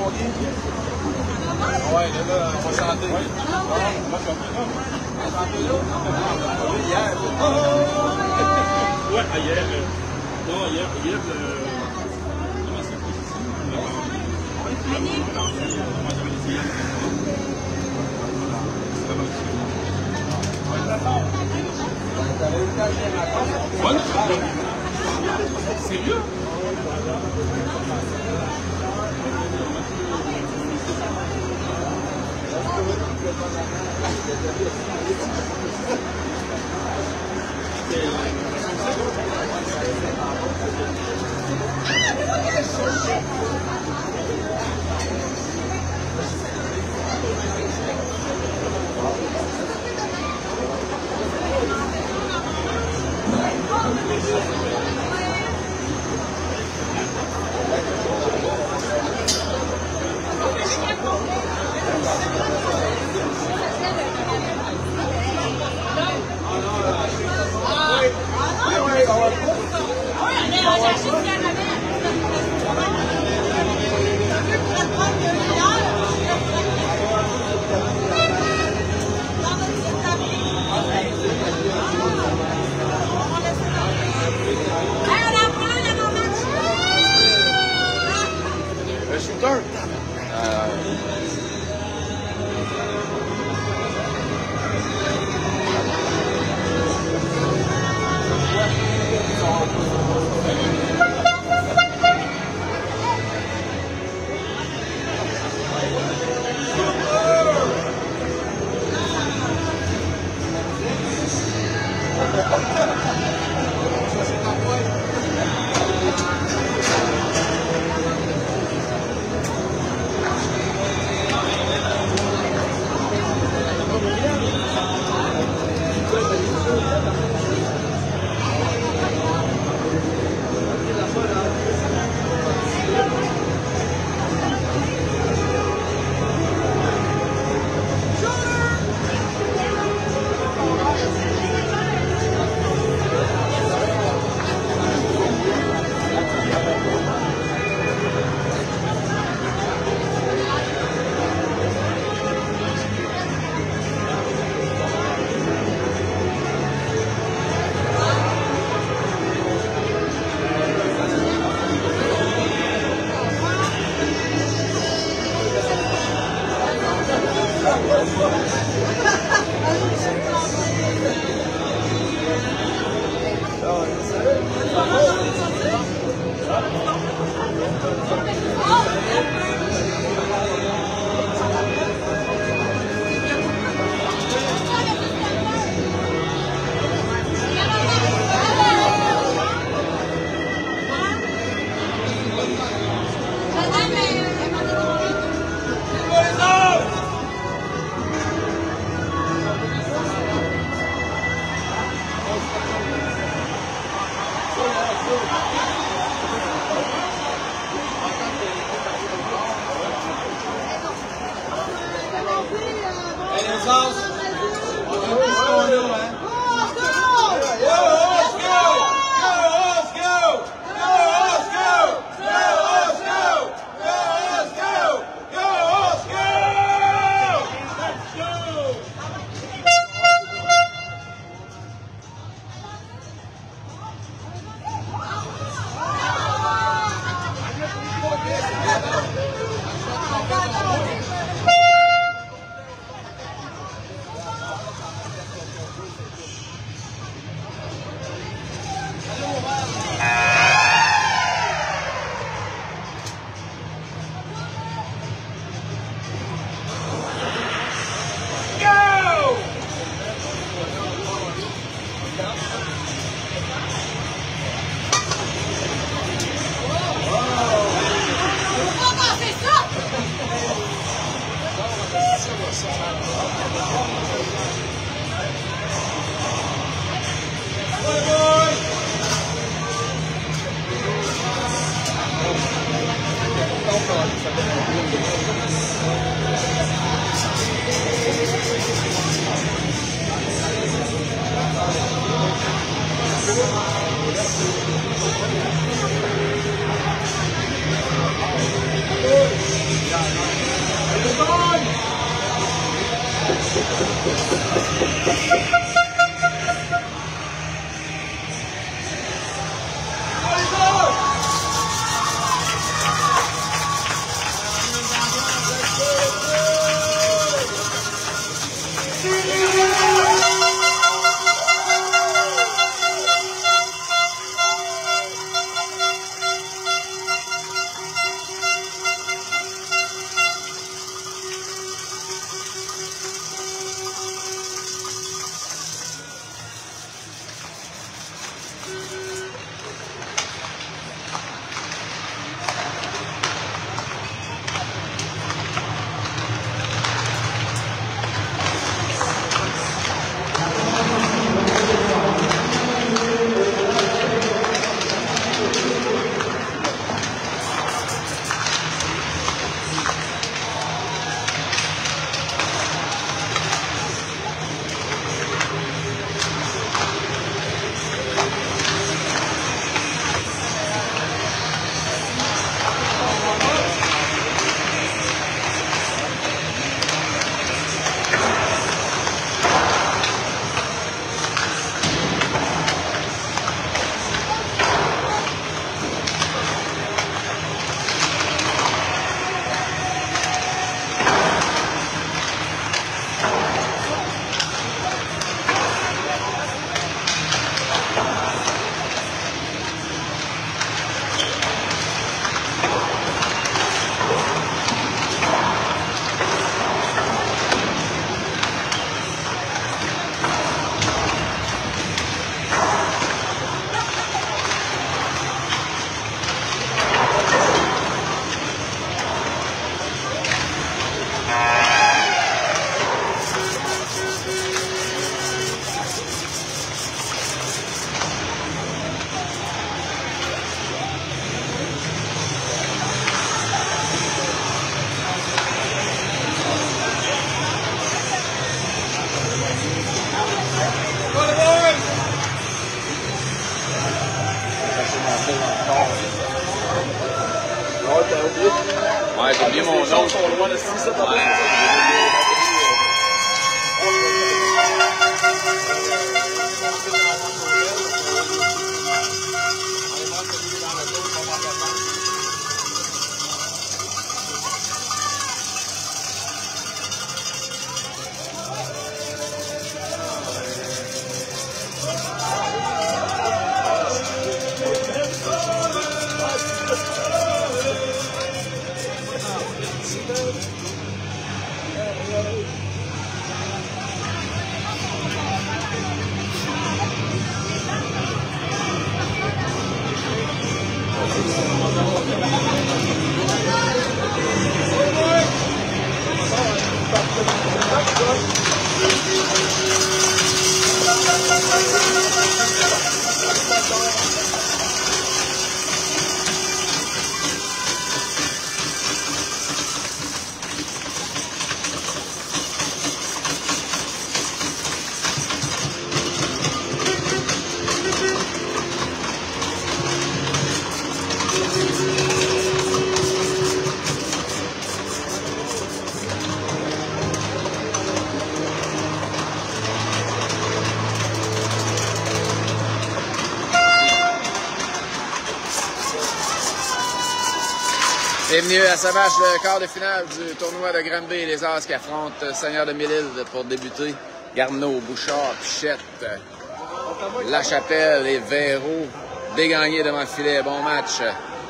Ouais, là, on va chanter. Ouais. On va chanter là. On va chanter là. Hier. Ouais, hier. Non, hier, comment c'est sérieux? Ouais, j'ai oublié mon nom. Bienvenue à Savage, le quart de finale du tournoi de Granby. Les As qui affrontent Seigneur de Mille-Îles pour débuter. Garneau, Bouchard, Pichette, Lachapelle et Véro. Dégagné devant le filet. Bon match.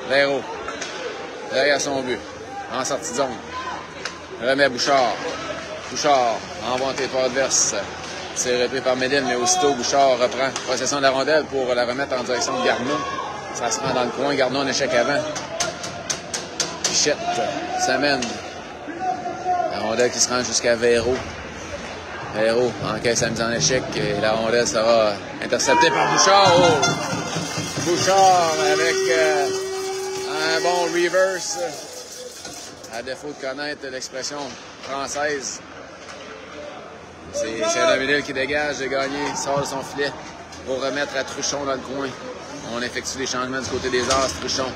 Véro, derrière son but, en sortie de zone. Remet Bouchard. Bouchard envoie en territoire adverse. C'est repris par Médine, mais aussitôt Bouchard reprend possession de la rondelle pour la remettre en direction de Garneau. Ça se rend dans le coin. Garneau en échec avant. Pichette s'amène. La rondelle qui se rend jusqu'à Véro. Véro encaisse la mise en échec et la rondelle sera interceptée par Bouchard. Oh! Bouchard avec un bon reverse. À défaut de connaître l'expression française. C'est Saint-Dominique qui dégage de gagner, sort de son filet pour remettre à Truchon dans le coin. On effectue les changements du côté des As. Truchon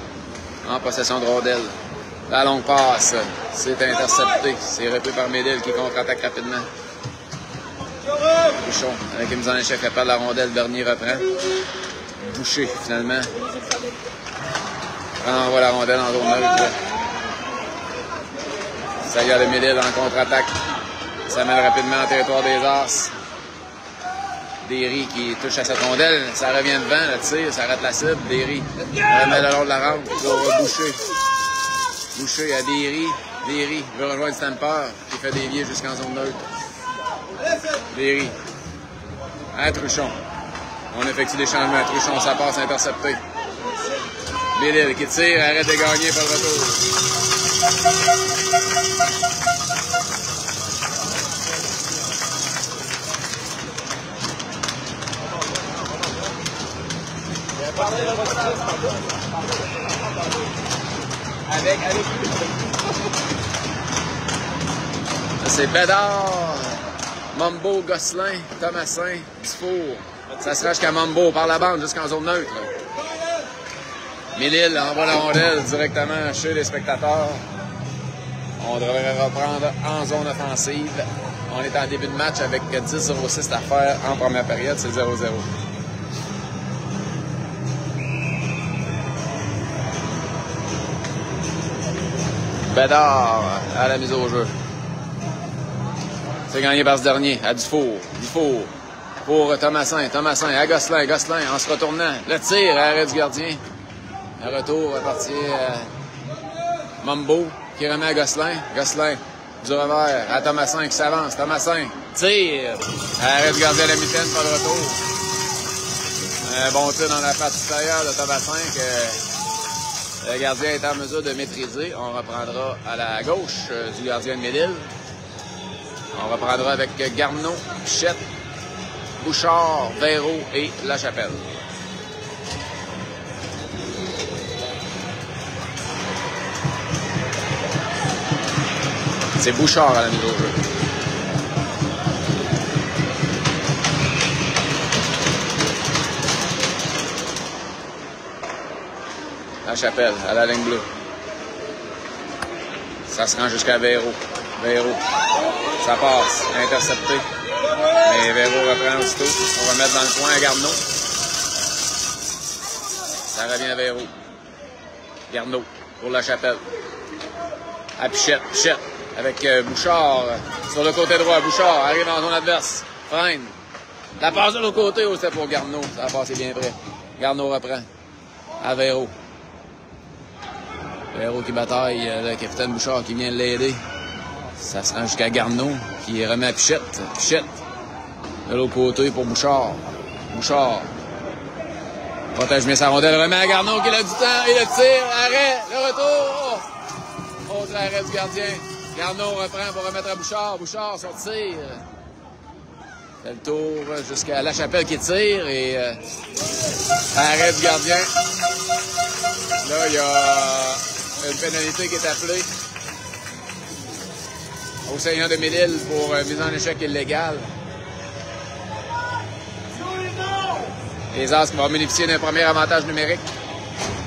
en possession de rondelle. La longue passe, c'est intercepté. C'est repris par Médille qui contre-attaque rapidement. Truchon, avec une mise en échec, elle perd la rondelle. Bernier reprend. Boucher, finalement. Renvoie la rondelle en zone neutre. Seigneur de Mille-Îles en contre-attaque. Ça mène rapidement en territoire des As. Derry qui touche à cette rondelle. Ça revient devant, le tir, ça arrête la cible. Derry remet le long de la rampe pour Boucher. Boucher à Derry. Derry veut rejoindre Stamper qui fait dévier jusqu'en zone neutre. Derry à Truchon. On effectue des changements. Truchon, ça passe intercepté. Mille-Îles qui tire, arrête de gagner pour le retour. C'est Bédard, Mambo, Gosselin, Thomasin, Dufour. Ça sera jusqu'à Mambo par la bande jusqu'en zone neutre. Mille-Îles envoie la rondelle directement chez les spectateurs. On devrait reprendre en zone offensive. On est en début de match avec 10-0-6 à faire en première période, c'est 0-0. Bédard à la mise au jeu. C'est gagné par ce dernier, à Dufour. Dufour pour Thomasin. Thomasin à Gosselin. Gosselin en se retournant. Le tir à l'arrêt du gardien. Le retour appartient à Mambo qui remet à Gosselin. Gosselin du revers à Thomasin qui s'avance. Thomasin tire à l'arrêt du gardien à la mitaine, pas de retour. Un bon tir dans la partie supérieure de Thomasin que le gardien est en mesure de maîtriser. On reprendra à la gauche du gardien de Mille-Îles. On reprendra avec Garneau, Pichette, Bouchard, Véro et Lachapelle. C'est Bouchard à la mise au jeu. Lachapelle à la ligne bleue. Ça se rend jusqu'à Véro. Véro. Ça passe. Intercepté. Et Véro reprend aussitôt. On va mettre dans le coin à Garneau. Ça revient à Véro. Garneau pour la Chapelle. À Pichette. Pichette avec Bouchard sur le côté droit. Bouchard arrive en zone adverse. Freine. La passe de l'autre côté aussi pour Garneau. Ça a passé bien près. Garneau reprend. À Véro. Véro qui bataille. Le capitaine Bouchard qui vient l'aider. Ça se rend jusqu'à Garneau qui remet à Pichette. Pichette. De l'autre côté pour Bouchard. Bouchard. Protège bien sa rondelle. Remet à Garneau qui a du temps. Et le tir. Arrêt. Le retour. Oh, l'arrêt du gardien. Garneau reprend pour remettre à Bouchard. Bouchard son tir. Fait le tour jusqu'à La Chapelle qui tire. Et arrêt du gardien. Là, il y a une pénalité qui est appelée au Seigneur de Mille-Îles pour mise en échec illégale. Les As qui vont bénéficier d'un premier avantage numérique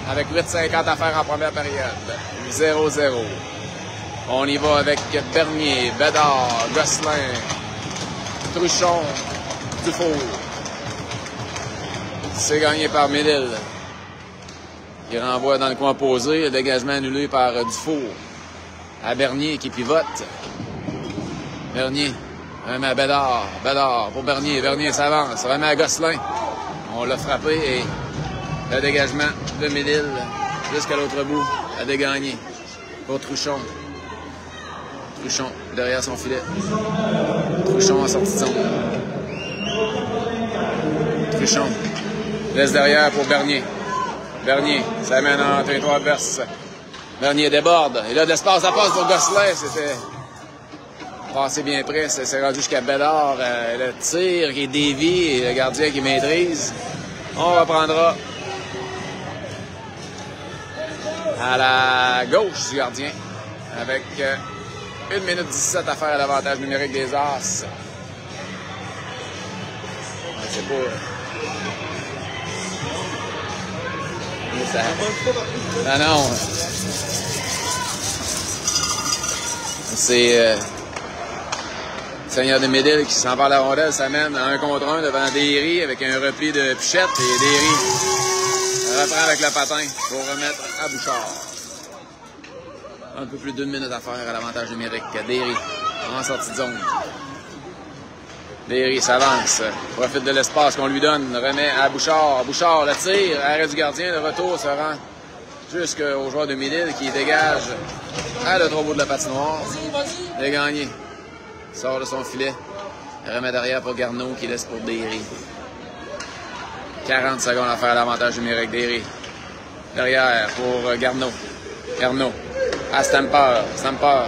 avec 8,50 à faire en première période. 0-0. On y va avec Bernier, Bédard, Gosselin, Truchon, Dufour. C'est gagné par Mille-Îles. Qui renvoie dans le coin opposé. Le dégagement annulé par Dufour. À Bernier qui pivote. Bernier. Remet à Bédard. Bédard pour Bernier. Bernier s'avance. Remet à Gosselin. On l'a frappé et le dégagement de Mille-Îles jusqu'à l'autre bout a dégagné pour Truchon. Truchon derrière son filet. Truchon en sortie de zone. Truchon laisse derrière pour Bernier. Bernier s'amène en territoire adverse. Bernier déborde. Et là, de l'espace, ça passe pour Gosselin. C'était passé bien près. C'est rendu jusqu'à Bédard. Le tir qui dévie et le gardien qui maîtrise. On reprendra à la gauche du gardien avec 1 minute 17 à faire à l'avantage numérique des As. C'est pas... Ça... Non. C'est Seigneur de Mille-Îles qui s'en va à la rondelle, s'amène à 1 contre 1 devant Derry avec un repli de Pichette et Derry reprend avec le patin pour remettre à Bouchard. Un peu plus d'1 minute à faire à l'avantage numérique. Derry en sortie de zone. Derry s'avance, profite de l'espace qu'on lui donne, remet à Bouchard. Bouchard le tire, arrêt du gardien, le retour se rend jusqu'au joueur de Mille-Îles qui dégage à l'autre bout de la patinoire. Le gagné sort de son filet, remet derrière pour Garneau qui laisse pour Derry. 40 secondes à faire à l'avantage numérique. Derry derrière pour Garneau. Garneau à Stamper. Stamper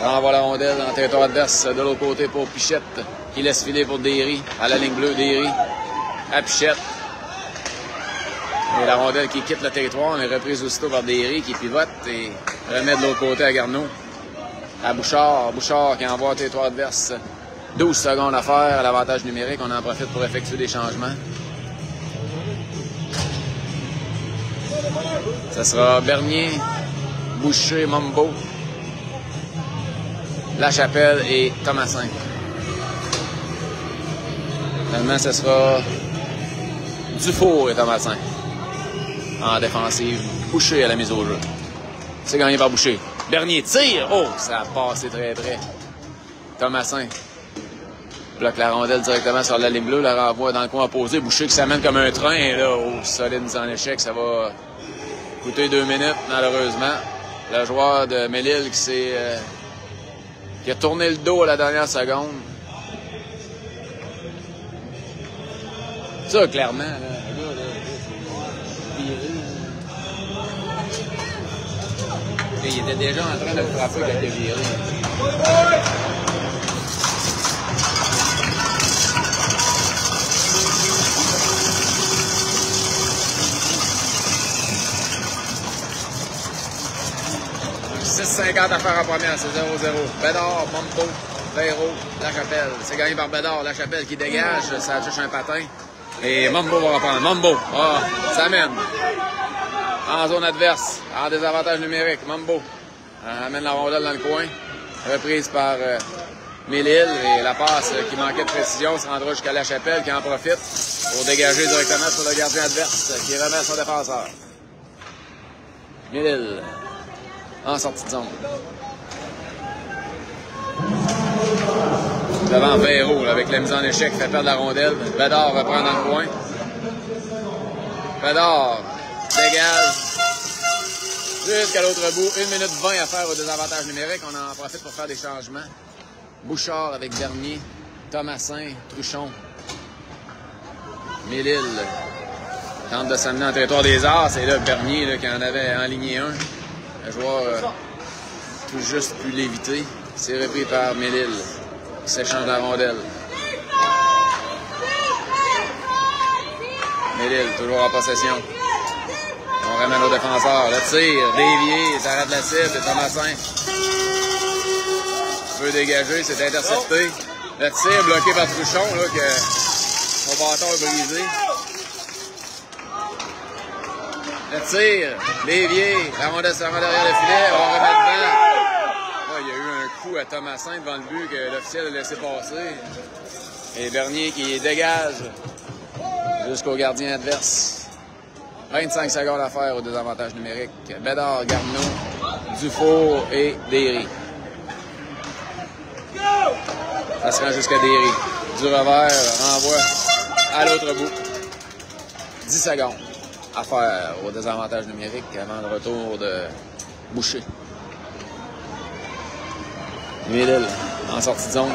renvoie la rondelle dans le territoire adverse de l'autre côté pour Pichette qui laisse filer pour Derry à la ligne bleue. Derry à Pichette. Et la rondelle qui quitte le territoire, on est reprise aussitôt par Derry qui pivote et remet de l'autre côté à Garneau. À Bouchard. Bouchard qui envoie le territoire adverse. 12 secondes à faire à l'avantage numérique. On en profite pour effectuer des changements. Ça sera Bernier, Boucher, Mombo, La Chapelle et Thomasin. Finalement, ce sera Dufour et Thomasin en défensive. Boucher à la mise au jeu. C'est gagné par Boucher. Bernier tire. Oh, ça a passé très près. Thomasin bloque la rondelle directement sur la ligne bleue, la renvoie dans le coin opposé. Boucher qui s'amène comme un train. Et là, oh, solide mise en échec. Ça va coûter 2 minutes, malheureusement. Le joueur de Mille-Îles qui a tourné le dos à la dernière seconde. Ça, clairement, là, il était déjà en train de le frapper quand il a viré. « 6,50 à faire en première, c'est 0-0. Bédard, Mombo, Véro, La Chapelle. C'est gagné par Bédard, La Chapelle qui dégage, ça touche un patin. Et Mombo va reprendre. Mombo, ça mène. En zone adverse, en désavantage numérique. Mombo Elle amène la rondelle dans le coin. Reprise par Mélile. Et la passe qui manquait de précision se rendra jusqu'à La Chapelle qui en profite pour dégager directement sur le gardien adverse qui remet son défenseur. Mélile en sortie de zone. Devant Véro, avec la mise en échec, fait perdre la rondelle. Bédard reprend dans le coin. Bédard dégage jusqu'à l'autre bout. 1 minute 20 à faire au désavantage numérique. On en profite pour faire des changements. Bouchard avec Bernier, Thomasin, Truchon. Mélile tente de s'amener en territoire des Arts. C'est là Bernier là, qui en avait enligné un. Le joueur tout juste pu l'éviter. C'est repris par Mélile. Il s'échange la rondelle. Mélile, toujours en possession. On ramène au défenseur. Le tir, dévié, ça arrête la cible. Et Thomasin peut dégager, c'est intercepté. Le tir bloqué par Truchon, là, que son bâton est brisé. Le tir, dévié, la rondelle se remet derrière le filet, on remet dedans. Là, il y a eu un coup à Thomasin devant le but que l'officiel a laissé passer. Et Bernier qui dégage jusqu'au gardien adverse. 25 secondes à faire au désavantage numérique. Bédard, Garneau, Dufour et Derry. Ça se rend jusqu'à Derry. Du revers, renvoie à l'autre bout. 10 secondes à faire au désavantage numérique avant le retour de Boucher. Mélile en sortie de zone.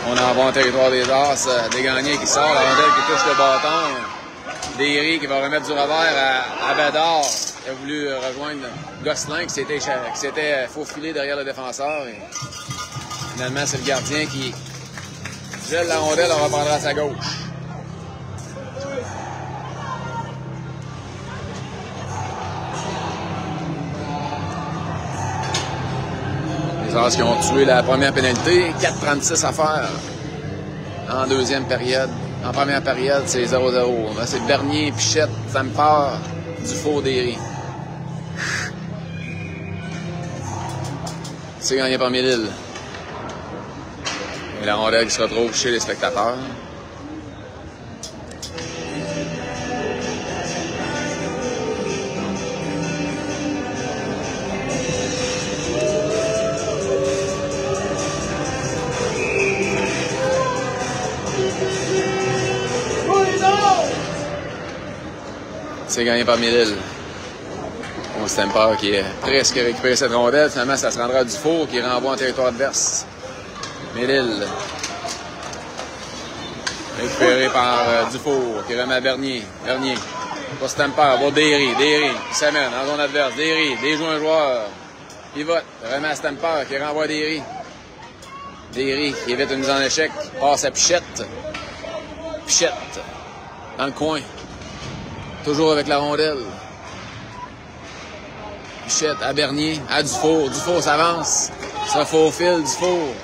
On envoie en territoire des As. Desgagnés qui sort, la rondelle qui touche le bâton. Derry qui va remettre du revers à Bédard. Il a voulu rejoindre Gosselin qui s'était faufilé derrière le défenseur. Et finalement, c'est le gardien qui gèle la rondelle, on reprendra à sa gauche. Les As qui ont tué la première pénalité, 4,36 à faire en deuxième période. En première période, c'est 0-0. C'est Bernier, Pichette, Zamper, Dufour, Derry. C'est gagné par Mélile. Et la rondelle qui se retrouve chez les spectateurs. C'est gagné par Mélile. On Stamper qui est presque récupéré cette rondelle. Finalement, ça se rendra à Dufour qui renvoie en territoire adverse. Mélile. Récupéré par Dufour qui remet à Bernier. Bernier. Pour Stamper. Pour Derry. Derry qui s'amène en zone adverse. Derry. Déjoue un joueur. Pivote. Remet à Stamper qui renvoie à Derry. Derry qui évite une mise en échec. Passe à Pichette. Pichette. Dans le coin. Toujours avec la rondelle. Pichette à Bernier, à Dufour. Dufour s'avance. Ça faufile, Dufour.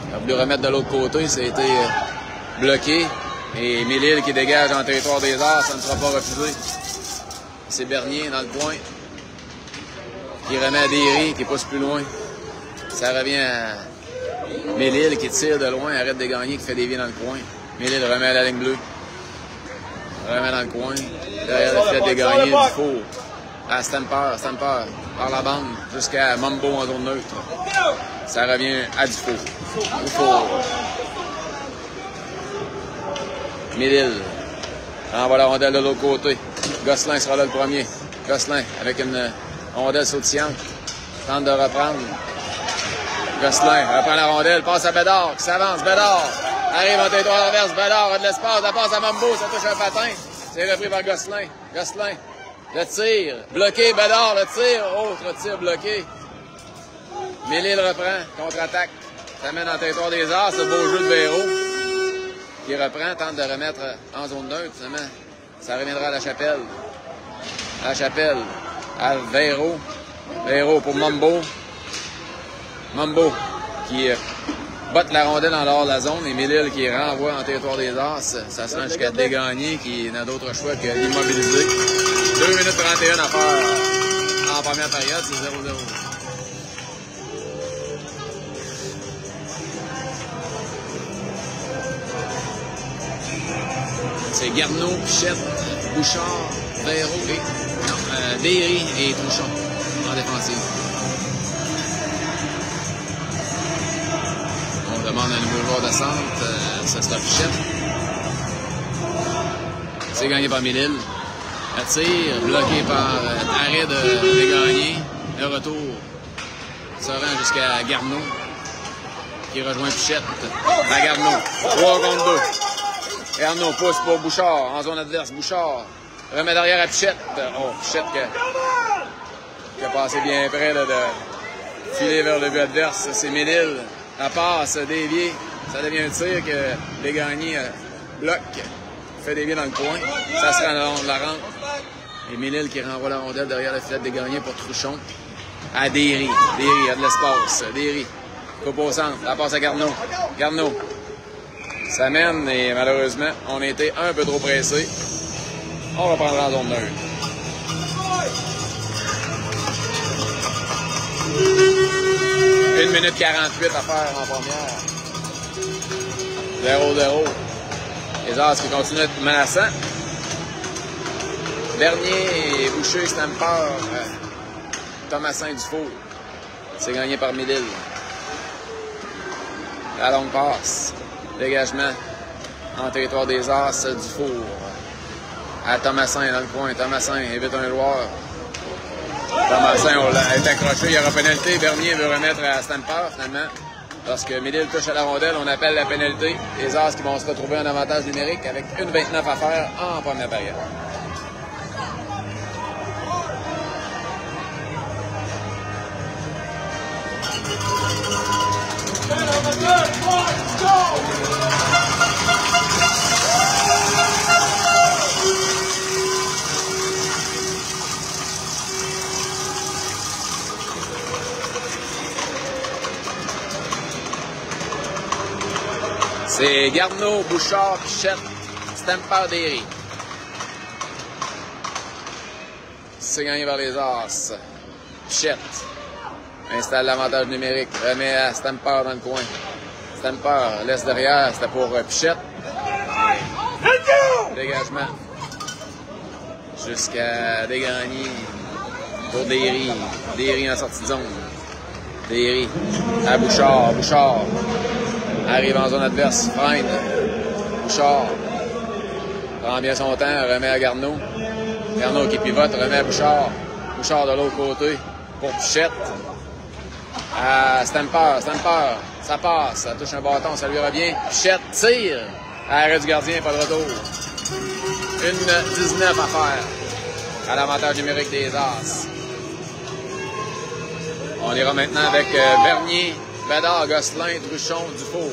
Il a voulu remettre de l'autre côté. Ça a été bloqué. Et Mélile qui dégage en territoire des Arts. Ça ne sera pas refusé. C'est Bernier dans le coin. Qui remet à Derry, qui pousse plus loin. Ça revient à Mélile qui tire de loin. Arrête de gagner, qui fait des vies dans le coin. Mélile remet à la ligne bleue. Remet dans le coin. Derrière le filet de gagner, Dufour. À Stamper, Stamper par la bande jusqu'à Mambo en zone neutre. Ça revient à Dufour. Dufour. Mélile. Renvoie la rondelle de l'autre côté. Gosselin sera là le premier. Gosselin avec une rondelle sautillante. Tente de reprendre. Gosselin reprend la rondelle. Passe à Bédard qui s'avance. Bédard arrive en territoire adverse. Bédard a de l'espace. La passe à Mambo. Ça touche un patin. C'est repris par Gosselin. Gosselin. Le tir. Bloqué. Bédard. Le tir. Autre tir bloqué. Mélile reprend. Contre-attaque. Ça mène en territoire des Arts. Ce beau jeu de Véro. Qui reprend. Tente de remettre en zone neutre. Finalement, ça reviendra à La Chapelle. À La Chapelle. À Véro. Véro pour Mambo. Mambo qui botte la rondelle en dehors de la zone et Mélile qui renvoie en territoire des As. Ça se rend jusqu'à Desgagnés qui n'a d'autre choix que d'immobiliser. 2 minutes 31 à faire en première période, c'est 0-0. C'est Garneau, Pichette, Bouchard, Véro et Derry et Truchon en défensive. On demande un nouveau joueur de centre, ça sera Pichette. C'est gagné par Mélile. Attire, bloqué par arrêt de Desgagnés. Le retour se rend jusqu'à Garneau, qui rejoint Pichette à Garneau. 3 contre 2. Garneau pousse pour Bouchard, en zone adverse. Bouchard remet derrière à Pichette. Oh, Pichette qui a passé bien près là, de filer vers le but adverse. C'est Mélile. La passe déviée. Ça devient un tir que Desgagnés bloque. Fait dévier dans le coin. Ça sera la rentre. Et Mélile qui renvoie la rondelle derrière le filet de Desgagnés pour Truchon. À Derry. Derry a de l'espace. Derry. Coupe au centre. La passe à Garneau. Garneau. Ça mène et malheureusement, on était un peu trop pressé. On reprendra en zone neutre. Une minute 48 à faire en première. 0-0. Les As qui continuent d'être menaçants. Bernier, Boucher, Stamper, Thomasin Dufour. C'est gagné par Mélile. La longue passe. Dégagement en territoire des As, Dufour. À Thomasin dans le coin. Thomasin évite un joueur. Thomasin est accroché, il y aura pénalité. Bernier veut remettre à Stamper finalement. Lorsque Mélile touche à la rondelle, on appelle la pénalité. Les As qui vont se retrouver en avantage numérique avec 1,29 à faire en première période. C'est Garneau, Bouchard, Pichette, Stamper, Derry. C'est gagné par les As. Pichette installe l'avantage numérique, remet à Stamper dans le coin. Stamper laisse derrière, c'était pour Pichette. Dégagement jusqu'à Desgagnés pour Derry. Derry en sortie de zone. Derry à Bouchard. Bouchard arrive en zone adverse. Freine. Bouchard prend bien son temps, remet à Garneau. Garneau qui pivote, remet à Bouchard. Bouchard de l'autre côté pour Pichette. À Stamper. Stamper, ça passe, ça touche un bâton, ça lui revient. Pichette tire. Arrêt du gardien, pas de retour. 1,19 à faire à l'avantage numérique des As. On ira maintenant avec Bernier, Bédard, Gosselin, Truchon, Dufour.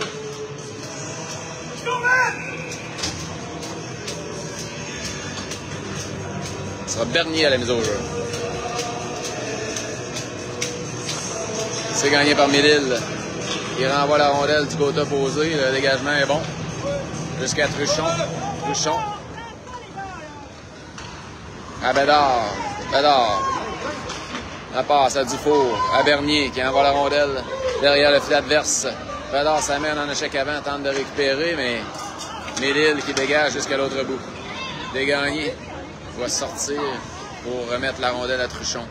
Ce sera Bernier à la mise au jeu. C'est gagné par Mélile. Il renvoie la rondelle du côté opposé. Le dégagement est bon. Jusqu'à Truchon. Truchon. À Bédard. Bédard. La passe à Dufour. À Bernier qui envoie la rondelle derrière le filet adverse. Bédard s'amène en échec avant, tente de récupérer, mais Mélile qui dégage jusqu'à l'autre bout. Desgagnés doit sortir pour remettre la rondelle à Truchon.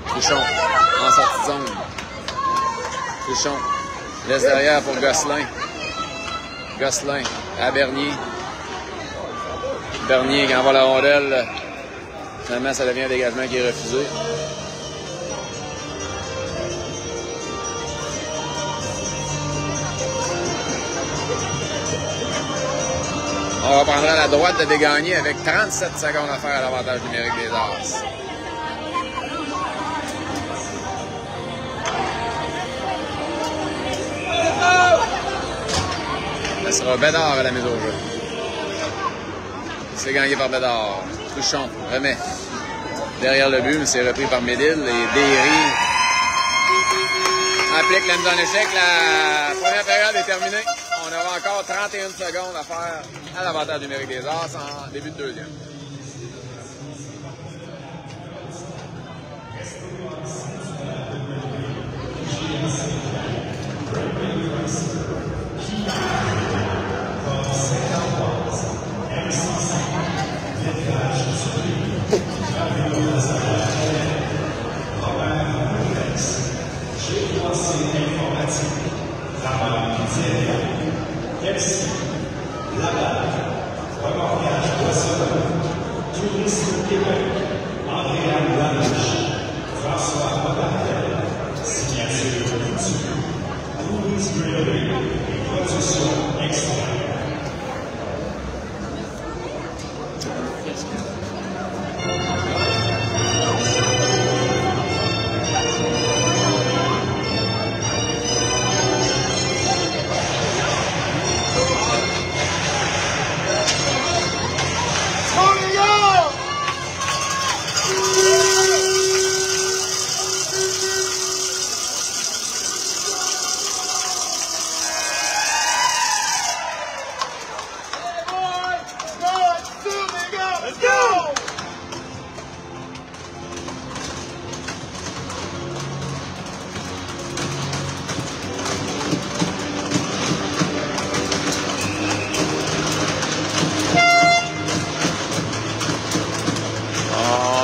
Truchon en sortie de zone. Truchon laisse derrière pour Gosselin. Gosselin à Bernier. Bernier qui envoie la rondelle. Finalement, ça devient un dégagement qui est refusé. On reprendra la droite de Desgagnés avec 37 secondes à faire à l'avantage numérique des As. Ça sera Bédard à la mise au jeu. C'est gagné par Bédard. Truchon remet derrière le but, mais c'est repris par Mélile et Derry applique la mise en échec. La première période est terminée. On aura encore 31 secondes à faire à l'avantage numérique des As en début de deuxième.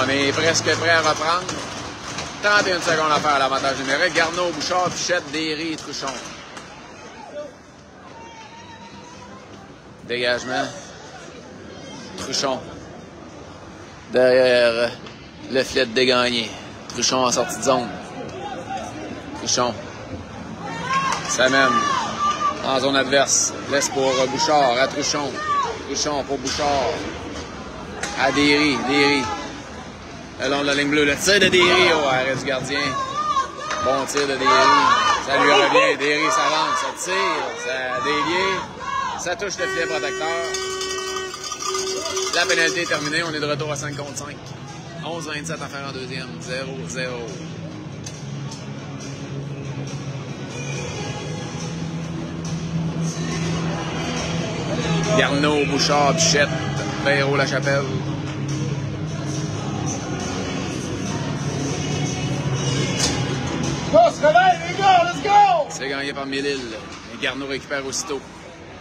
On est presque prêt à reprendre. 31 secondes à faire à l'avantage numérique. Garneau, Bouchard, Pichette, Derry, Truchon. Dégagement. Truchon. Derrière le filet de Dégagné. Truchon en sortie de zone. Truchon. S'amène en zone adverse. Laisse pour Bouchard à Truchon. Truchon pour Bouchard. À Derry. Derry. Le long de la ligne bleue. Le tir de Derry au arrêt du gardien. Bon tir de Derry. Ça lui revient. Derry s'avance. Ça tire. Ça dévie. Ça touche le filet protecteur. La pénalité est terminée. On est de retour à 5 contre 5. 11-27 à faire en deuxième. 0-0. Garneau, Bouchard, Pichette, Perrault, Lachapelle. Go, se réveille, les gars, let's go! C'est gagné par Mélile. Garneau récupère aussitôt.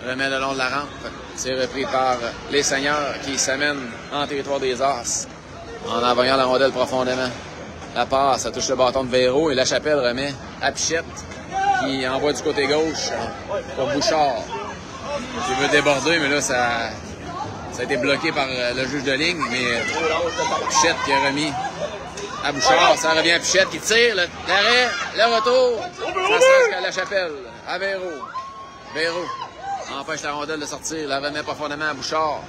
Remet le long de la rampe. C'est repris par les Seigneurs qui s'amènent en territoire des As en envoyant la rondelle profondément. La passe, ça touche le bâton de Perrault et Lachapelle remet à Pichette qui envoie du côté gauche pour Bouchard. Il veut déborder, mais là, ça a été bloqué par le juge de ligne. Mais Pichette qui a remis à Bouchard. Ça revient à Pichette qui tire. L'arrêt, le retour. Ça se jusqu'à Lachapelle. À Perrault. Perrault empêche la rondelle de sortir. La remet profondément à Bouchard.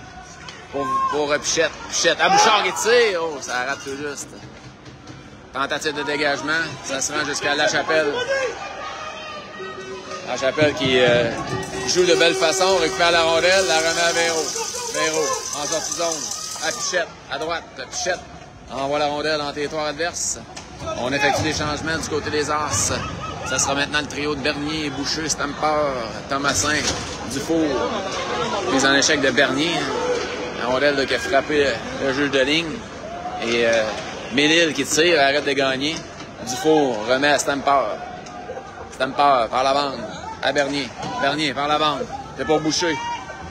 Pour Pichette. Pichette à Bouchard qui tire. Oh, ça rate tout juste. Tentative de dégagement. Ça se rend jusqu'à Lachapelle. Lachapelle qui joue de belle façon, récupère la rondelle, la remet à Perrault. Perrault en sortie de zone. À Pichette, à droite. Pichette envoie la rondelle en territoire adverse. On effectue des changements du côté des As. Ça sera maintenant le trio de Bernier, Boucher, Stamper, Thomasin, Dufour. Mise en échec de Bernier. La rondelle qui a frappé le juge de ligne. Et Mélile qui tire, arrête de gagner. Dufour remet à Stamper. Stamper par la bande. À Bernier. Bernier par la bande. C'est pour Boucher.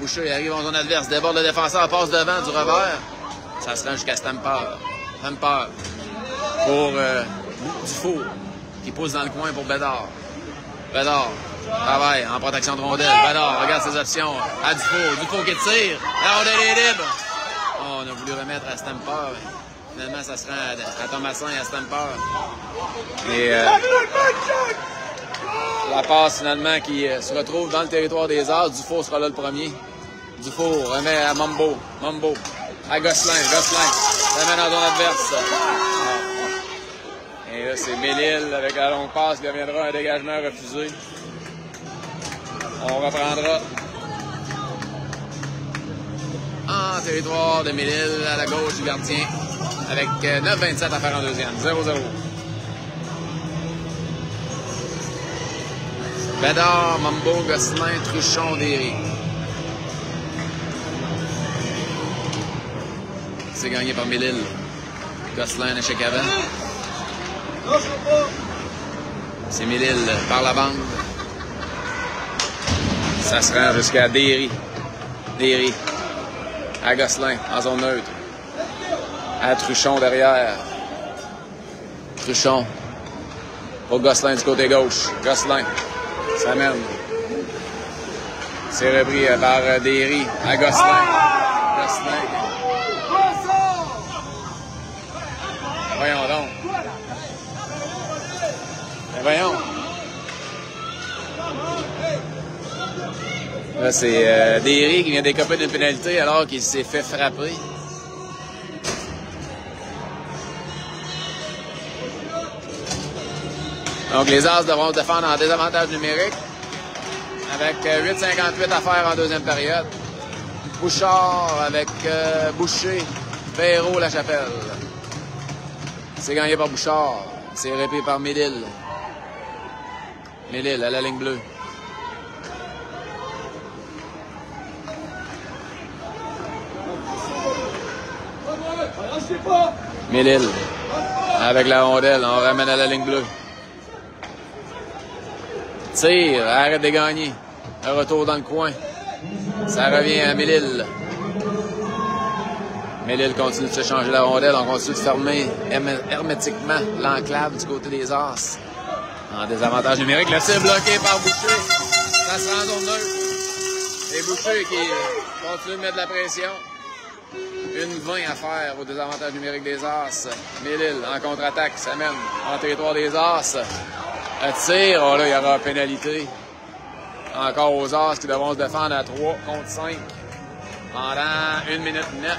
Boucher arrive en zone adverse. Déborde le défenseur. Passe devant du revers. Ça se rend jusqu'à Stamper. Stamper. Pour Dufour. Qui pousse dans le coin pour Bédard. Bédard. Travaille en protection de rondelle. Bédard regarde ses options. À Dufour. Dufour qui tire. La rondelle est libre. Oh, on a voulu remettre à Stamper. Finalement, ça se rend à Thomasin et à Stamper. Et la passe finalement qui se retrouve dans le territoire des As. Dufour sera là le premier. Dufour remet à Mambo. Mambo. À Gosselin. Gosselin. Ça mène en zone adverse. Et là, c'est Mélile avec la longue passe. Il deviendra un dégagement refusé. On reprendra en territoire de Mélile à la gauche du gardien. Avec 9-27 à faire en deuxième. 0-0. Bédard, Mambo, Gosselin, Truchon, Derry. C'est gagné par Mélile. Gosselin, un échec avant. C'est Mélile par la bande. Ça se rend jusqu'à Derry. Derry. À Gosselin, en zone neutre. À Truchon derrière. Truchon. Pour Gosselin du côté gauche. Gosselin. Ça mène. C'est repris par Derry à Gosselin. Gosselin. Voyons donc. Mais voyons. Là, c'est Derry qui vient d'écoper d'une pénalité alors qu'il s'est fait frapper. Donc, les As devront se défendre en désavantage numérique avec 8,58 à faire en deuxième période. Bouchard avec Boucher, Perrault, Lachapelle. C'est gagné par Bouchard. C'est répété par Médil. Médil à la ligne bleue. Médil avec la rondelle. On ramène à la ligne bleue. Tire, arrête de gagner. Un retour dans le coin. Ça revient à Médil. Médil continue de se changer la rondelle. On continue de fermer hermétiquement l'enclave du côté des As. En désavantage numérique. Le tir bloqué par Boucher. Ça se rend en zone neutre. Et Boucher qui continue de mettre de la pression. Une 20 à faire au désavantage numérique des As. Médil en contre-attaque. Ça mène en territoire des As. Un tir. Oh là, il y aura pénalité. Encore aux As qui devront se défendre à 3 contre 5 pendant 1 minute 9.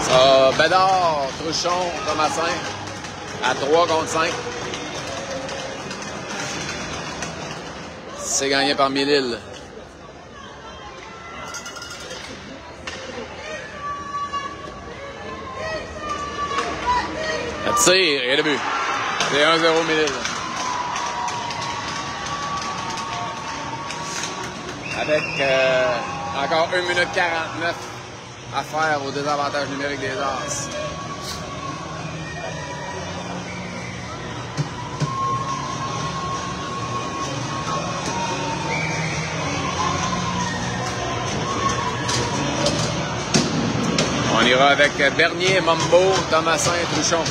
Ça, Bédard, Truchon, Thomasin à 3 contre 5. C'est gagné par Médil. Le tir et le but. C'est 1-0 Médil. Avec encore 1 minute 49 à faire au désavantage numérique des As. On ira avec Bernier, Mombo, Thomasin et Truchon.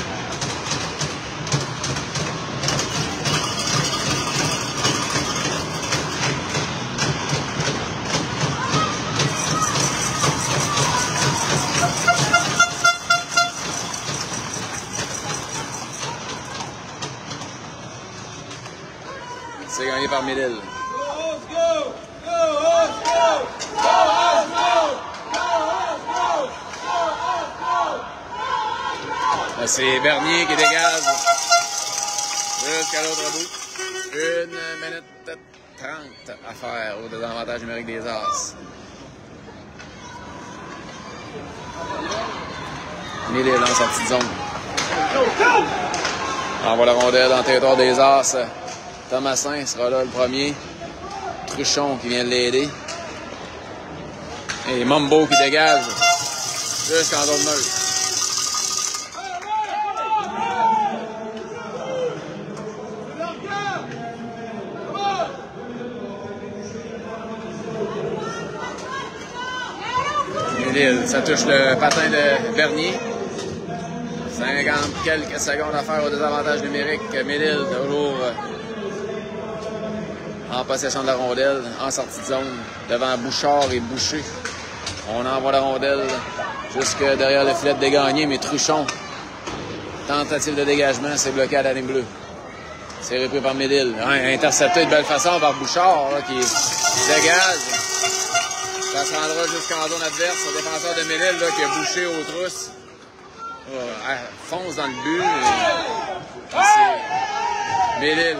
C'est gagné par Médil. C'est Bernier qui dégage jusqu'à l'autre bout. 1 minute 30 à faire au désavantage numérique des As. Médil en sortie de zone. Envoie la rondelle dans le territoire des As. Thomasin sera là le premier. Truchon qui vient de l'aider. Et Mombo qui dégage jusqu'en zone neutre. Ça touche le patin de Bernier. 50 quelques secondes à faire au désavantage numérique. Médil toujours en possession de la rondelle, en sortie de zone, devant Bouchard et Boucher. On envoie la rondelle jusque derrière le filet de dégagné, mais Truchon, tentative de dégagement, c'est bloqué à la ligne bleue. C'est repris par Médil. Intercepté de belle façon par Bouchard, là, qui dégage. Ça se rendra jusqu'en zone adverse. Le défenseur de Médil là, qui a bouché aux trousses. Fonce dans le but. C'est Médil.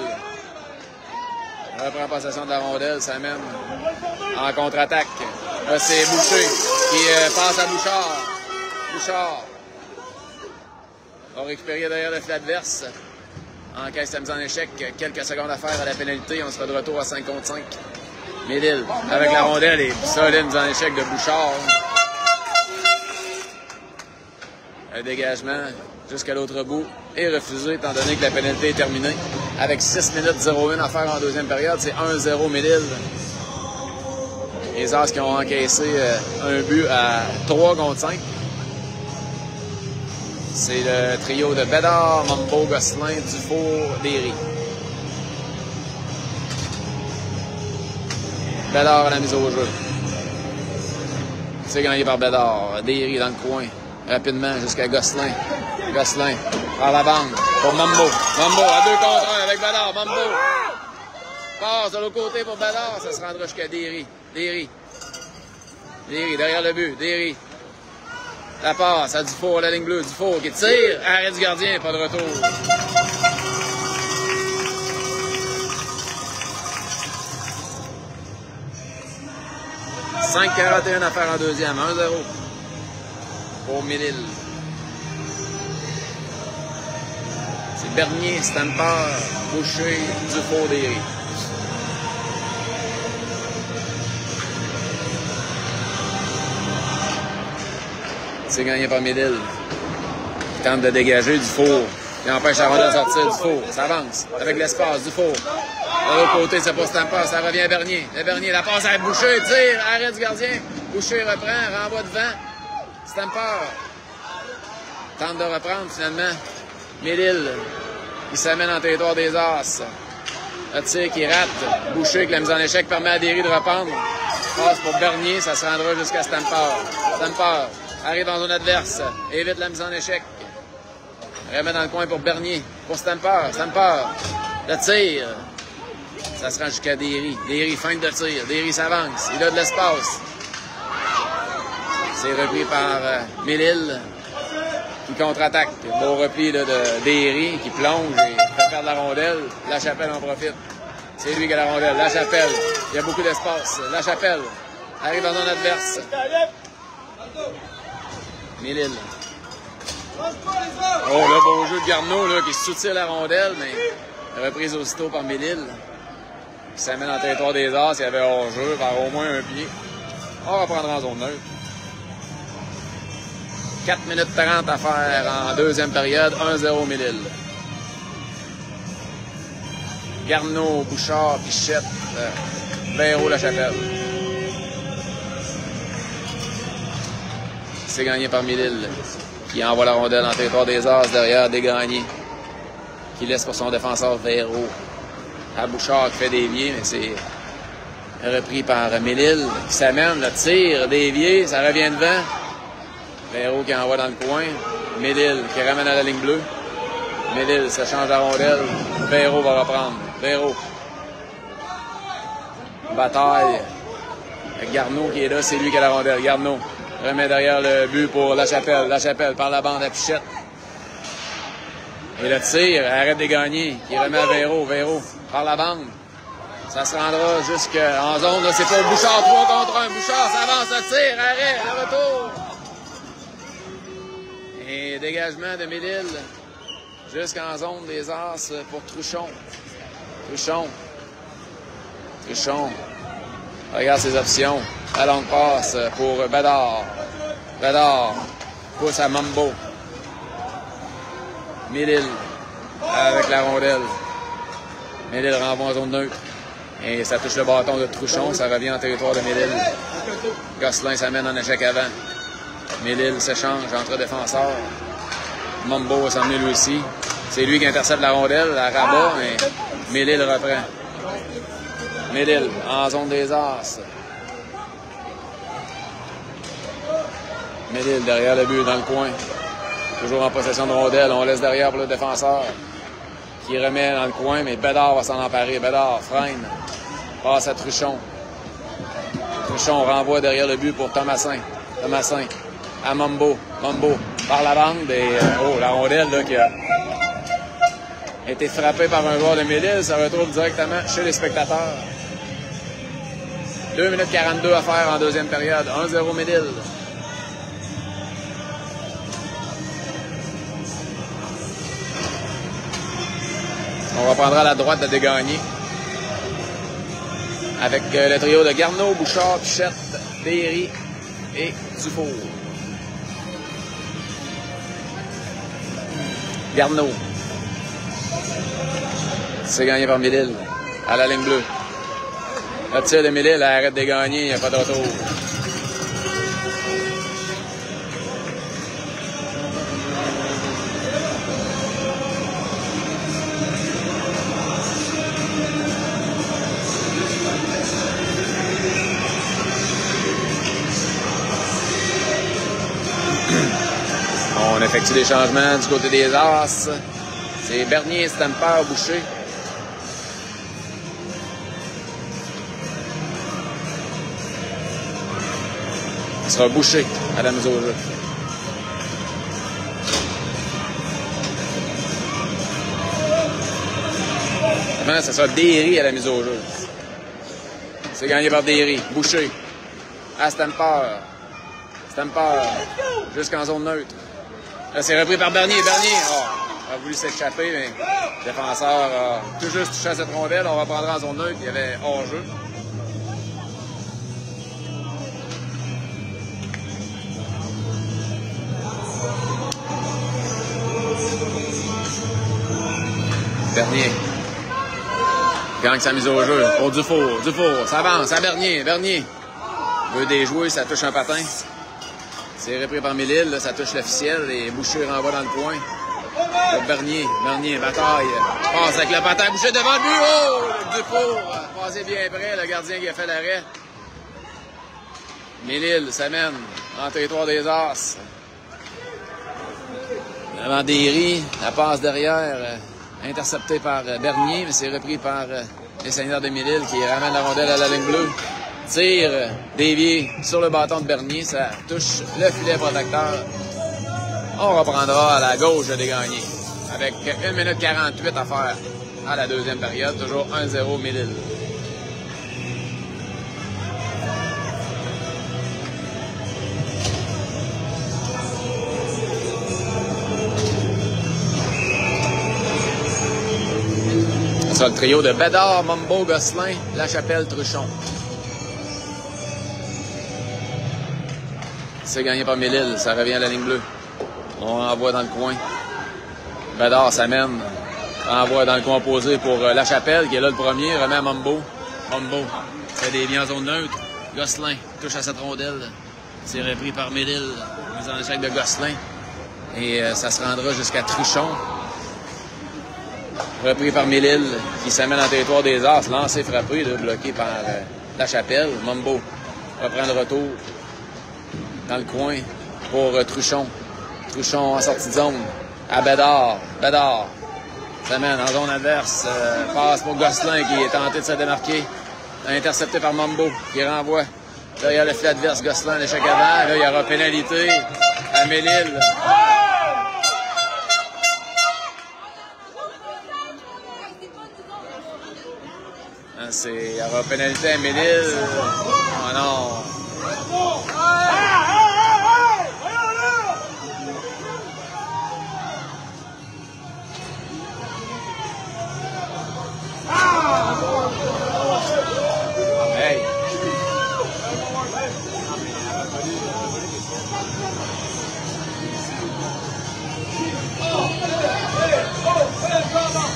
Reprend possession de la rondelle. Ça mène en contre-attaque. C'est Boucher qui passe à Bouchard. Bouchard va récupérer derrière le filet adverse. En caisse de mise en échec. Quelques secondes à faire à la pénalité. On sera de retour à 5 contre 5. Médil, avec la rondelle et solide mise en échec de Bouchard. Un dégagement jusqu'à l'autre bout est refusé étant donné que la pénalité est terminée. Avec 6 minutes 01 à faire en deuxième période, c'est 1-0 Médil. Les As qui ont encaissé un but à 3 contre 5. C'est le trio de Bédard, Mombo, Gosselin, Dufour, Léry. Bédard à la mise au jeu. C'est gagné par Bédard. Léry dans le coin. rapidement jusqu'à Gosselin. Gosselin par la bande pour Mambo. Mambo à 2 contre 1 avec Bédard. Mambo passe de l'autre côté pour Bédard. Ça se rendra jusqu'à Derry. Derry derrière le but. Derry. La passe à Dufour, la ligne bleue. Dufour qui tire. Arrêt du gardien, pas de retour. « 5,41 à faire en deuxième. 1-0 pour Mille-Îles. C'est Bernier, Stamper, Boucher, Dufour, Derry. C'est gagné par Mille-Îles. Il tente de dégager Dufour. Il empêche la rondelle de sortir. Dufour, ça avance avec l'espace. Dufour. De l'autre côté, c'est pas Stamper, ça revient à Bernier. Le Bernier, la passe à Boucher, tire, arrêt du gardien. Boucher reprend, renvoie devant. Stamper tente de reprendre finalement. Mille-Îles, il s'amène en territoire des As. Le tir qui rate. Boucher, avec la mise en échec, permet à Derry de reprendre. Passe pour Bernier, ça se rendra jusqu'à Stamper. Stamper arrive en zone adverse, évite la mise en échec. Remet dans le coin pour Bernier, pour Stamper. Stamper, le tir. Ça se rend jusqu'à Derry. Derry feinte de tir. Derry s'avance. Il a de l'espace. C'est repris par Mille-Îles qui contre-attaque. Beau repli là, de Derry qui plonge et fait perdre la rondelle. La Chapelle en profite. C'est lui qui a la rondelle. La Chapelle. Il y a beaucoup d'espace. La Chapelle arrive dans zone adverse. Mille-Îles. Oh, là, beau jeu de Garneau là, qui soutire la rondelle, mais reprise aussitôt par Mille-Îles. Qui s'amène en territoire des As. Il y avait hors-jeu par au moins un pied. On reprendra en zone neutre. 4 minutes 30 à faire en deuxième période. 1-0 Mille-Îles. Garneau, Bouchard, Pichette, Béraud, La Chapelle. C'est gagné par Mille-Îles, qui envoie la rondelle en territoire des As derrière Desgagnés, qui laisse pour son défenseur Véro. À Bouchard qui fait dévier, mais c'est repris par Mille-Îles, qui s'amène, le tir dévié, ça revient devant. Véro qui envoie dans le coin. Mille-Îles qui ramène à la ligne bleue. Mille-Îles, ça change la rondelle. Véro va reprendre. Véro. Bataille. Garneau qui est là, c'est lui qui a la rondelle. Garneau remet derrière le but pour La Chapelle. La Chapelle par la bande à Pichette. Et le tir, arrête des gagnés, qui remet à Véro. Véro par la bande. Ça se rendra jusqu'en zone. Là, c'est pour Bouchard, 3 contre 1. Bouchard s'avance, le tir, arrêt, le retour. Et dégagement de Mille-Îles jusqu'en zone des As pour Truchon. Truchon. Regarde ses options. La longue passe pour Bédard. Bédard pousse à Mambo. Mille-Îles avec la rondelle. Mille-Îles renvoie en zone neutre. Et ça touche le bâton de Truchon. Ça revient en territoire de Mille-Îles. Gosselin s'amène en échec avant. Mille-Îles s'échange entre défenseurs. Mambo va s'emmener lui aussi. C'est lui qui intercepte la rondelle, la rabat, mais Mille-Îles reprend. Mille-Îles en zone des As. Mille-Îles derrière le but, dans le coin. Toujours en possession de rondelle. On laisse derrière pour le défenseur qui remet dans le coin, mais Bédard va s'en emparer. Bédard freine. Passe à Truchon. Truchon renvoie derrière le but pour Thomasin. Thomasin à Mambo. Mambo par la bande et la rondelle là, qui a été frappée par un joueur de Mille-Îles, ça retrouve directement chez les spectateurs. 2 minutes 42 à faire en deuxième période. 1-0 Mille-Îles. On reprendra la droite de Desgagnés avec le trio de Garneau, Bouchard, Pichette, Derry et Dufour. Garneau. C'est gagné par Mille-Îles à la ligne bleue. Le tir de Mille-Îles arrête des gagnés, il n'y a pas de retour. effectue des changements du côté des As. C'est Bernier, Stamper, Boucher. Ce sera Boucher à la mise au jeu. Maintenant, ce sera Derry à la mise au jeu. C'est gagné par Derry. Boucher. À Stamper. Stamper. Jusqu'en zone neutre. Là, c'est repris par Bernier. Bernier a voulu s'échapper, mais le défenseur a tout juste touché à cette rondelle. On va prendre en zone neutre. Il y avait hors-jeu. Bernier. Gagne sa mise au jeu pour Dufour. Dufour, ça avance à Bernier. Bernier veut déjouer, ça touche un patin. C'est repris par Mélile, là, ça touche l'officiel et Boucher renvoie dans le coin. Pour Bernier. Bernier, bataille. Passe avec le patin. Boucher devant le but. Oh! Dufour, passé bien près. Le gardien qui a fait l'arrêt. Mélile s'amène en territoire des As. Avant Derry, la passe derrière. Intercepté par Bernier, mais c'est repris par les Seigneurs de Mélile qui ramènent la rondelle à la ligne bleue. Tire dévié sur le bâton de Bernier, ça touche le filet protecteur. On reprendra à la gauche des gagnés avec 1 minute 48 à faire à la deuxième période. Toujours 1-0 Mélile. Ce sera le trio de Bédard, Mombo, Gosselin, Lachapelle, Truchon. C'est gagné par Mélile, ça revient à la ligne bleue. On renvoie dans le coin. Bédard s'amène, renvoie dans le coin opposé pour Lachapelle, qui est là le premier, remet à Mombo. Mombo fait des liens en zone neutre. Gosselin touche à cette rondelle. C'est repris par Mélile, mise en échec de Gosselin. Et ça se rendra jusqu'à Truchon. Repris par Mélile, qui s'amène en territoire des As, lancé frappé, là, bloqué par Lachapelle. Mombo reprend le retour dans le coin pour Truchon. Truchon en sortie de zone à Bédard. Bédard s'amène en zone adverse. Passe pour Gosselin qui est tenté de se démarquer. Intercepté par Mombo qui renvoie derrière le filet adverse. Gosselin, l'échec avant. Là, il y aura pénalité à Mélile. Il y aura pénalité à Mélile. Oh non! Hey!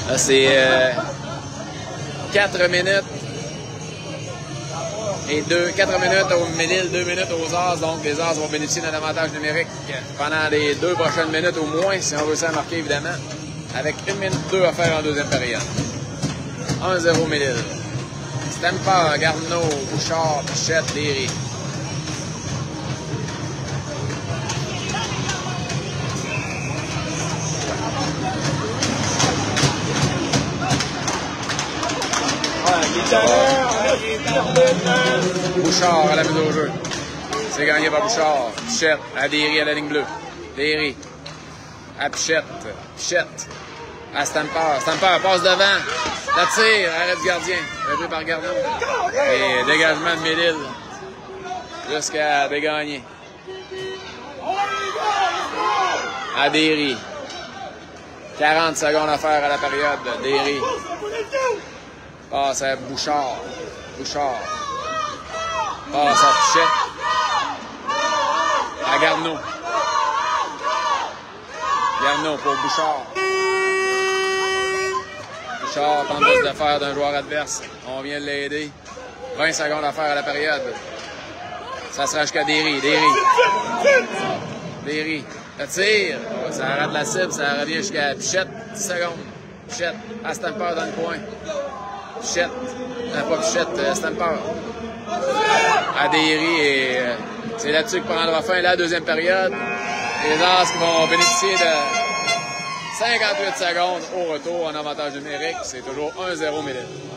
Là, c'est 4 minutes et 4 minutes au Mélile, 2 minutes aux As. Donc, les As vont bénéficier d'un avantage numérique pendant les 2 prochaines minutes au moins, si on veut s'en marquer, évidemment, avec 1 minute 2 à faire en deuxième période. 1-0 Mélile. Stamper, Garneau, Bouchard, Pichette, Derry. Bouchard à la mise au jeu. C'est gagné par Bouchard. Pichette à Derry à la ligne bleue. Derry à Pichette. Pichette à Stamper. Stamper passe devant. La tire. Arrêt du gardien. Repris par Garneau. Et dégagement de Mélile. Jusqu'à dégagner. À Derry. 40 secondes à faire à la période. Derry. Passe à Bouchard. Bouchard. Passe à Pichette. À Garneau. Garneau pour Bouchard. Bouchard tente de se faire d'un joueur adverse. On vient de l'aider. 20 secondes à faire à la période. Ça sera jusqu'à Derry. Derry. Derry. Le tire. Ça arrête la cible. Ça revient jusqu'à Pichette. 10 secondes. Pichette. À Stamper dans le coin. Pichette. Pas Pichette. Stamper. À Derry. Et c'est là-dessus que prendra fin la deuxième période. Les As qui vont bénéficier de 58 secondes au retour en avantage numérique. C'est toujours 1-0 minute.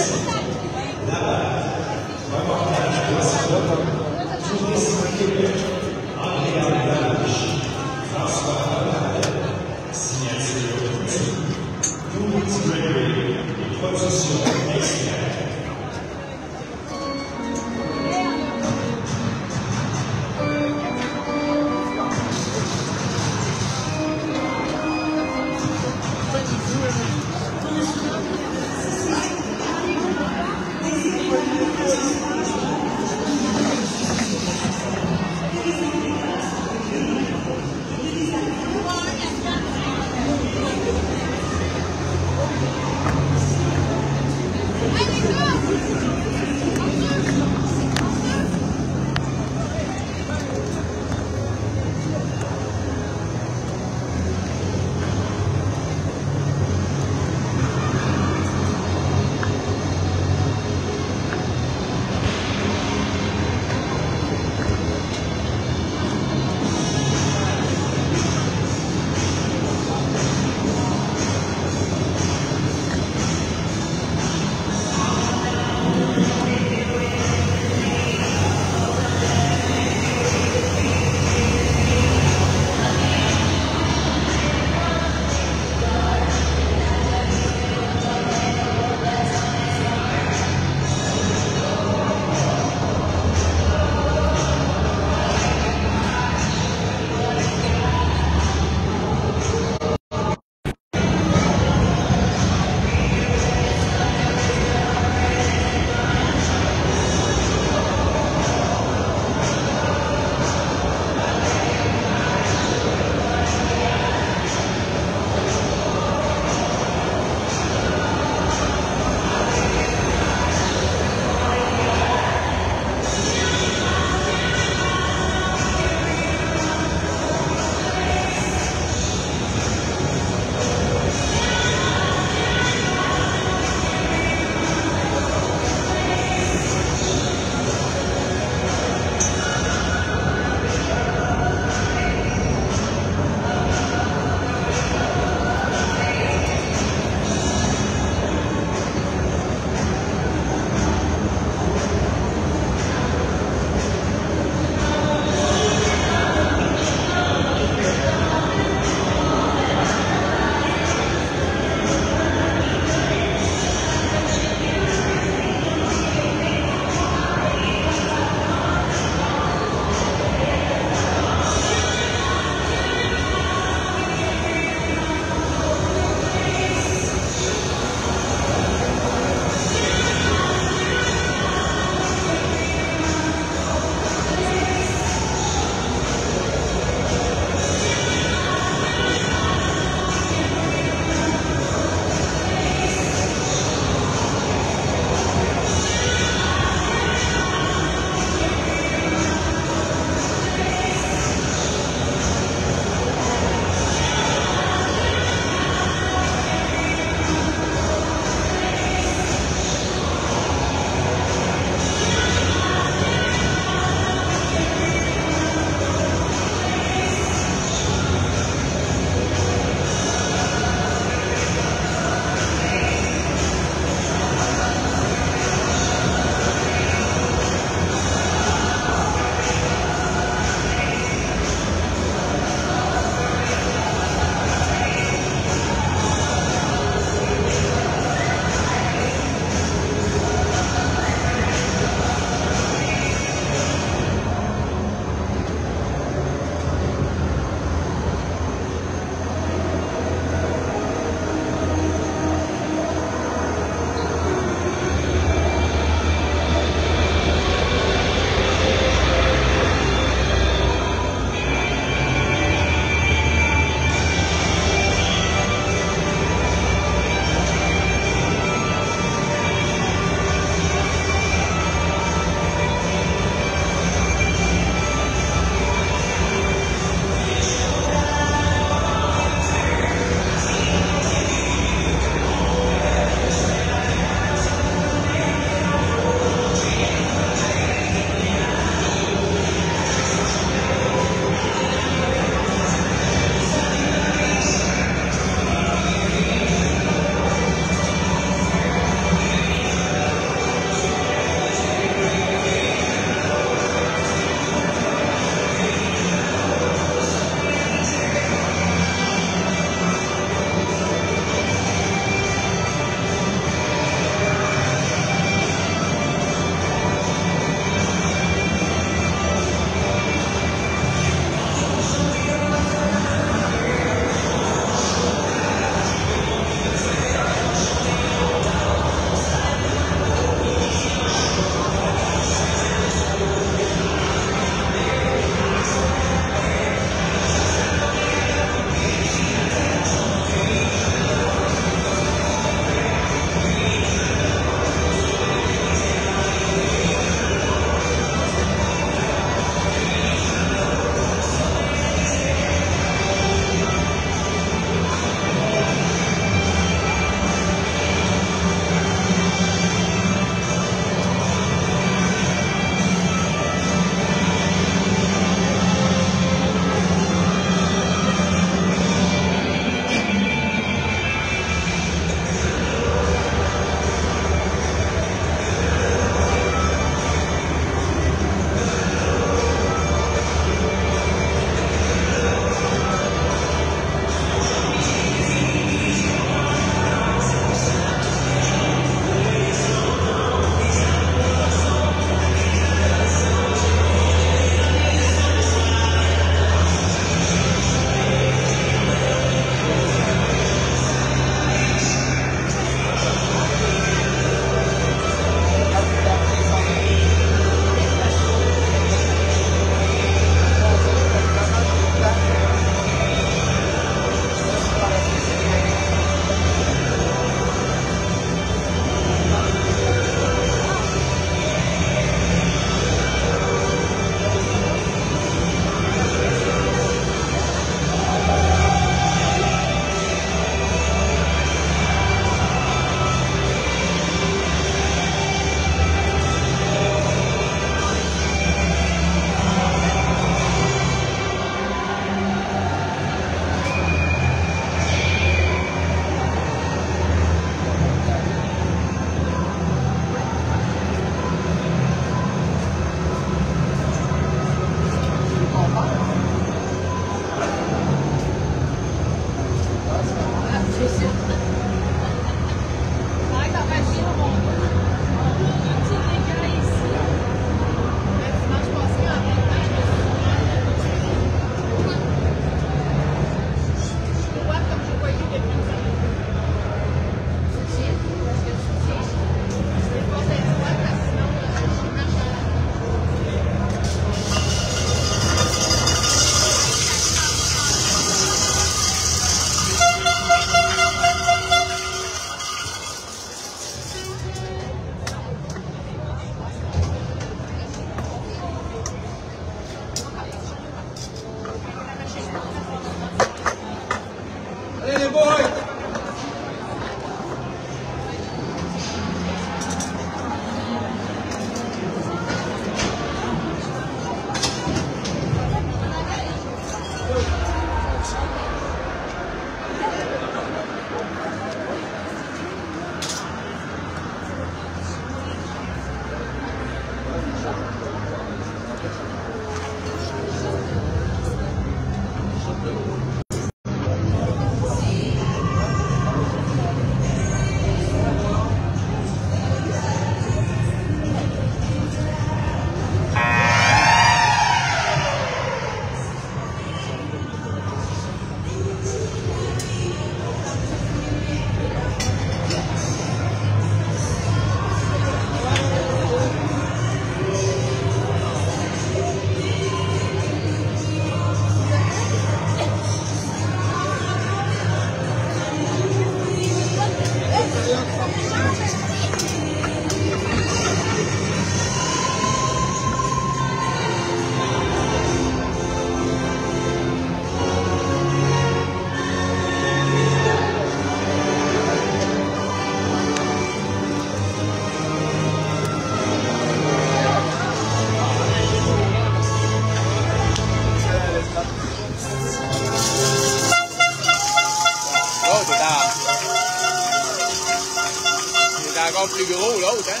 encore plus gros, l'autre, hein?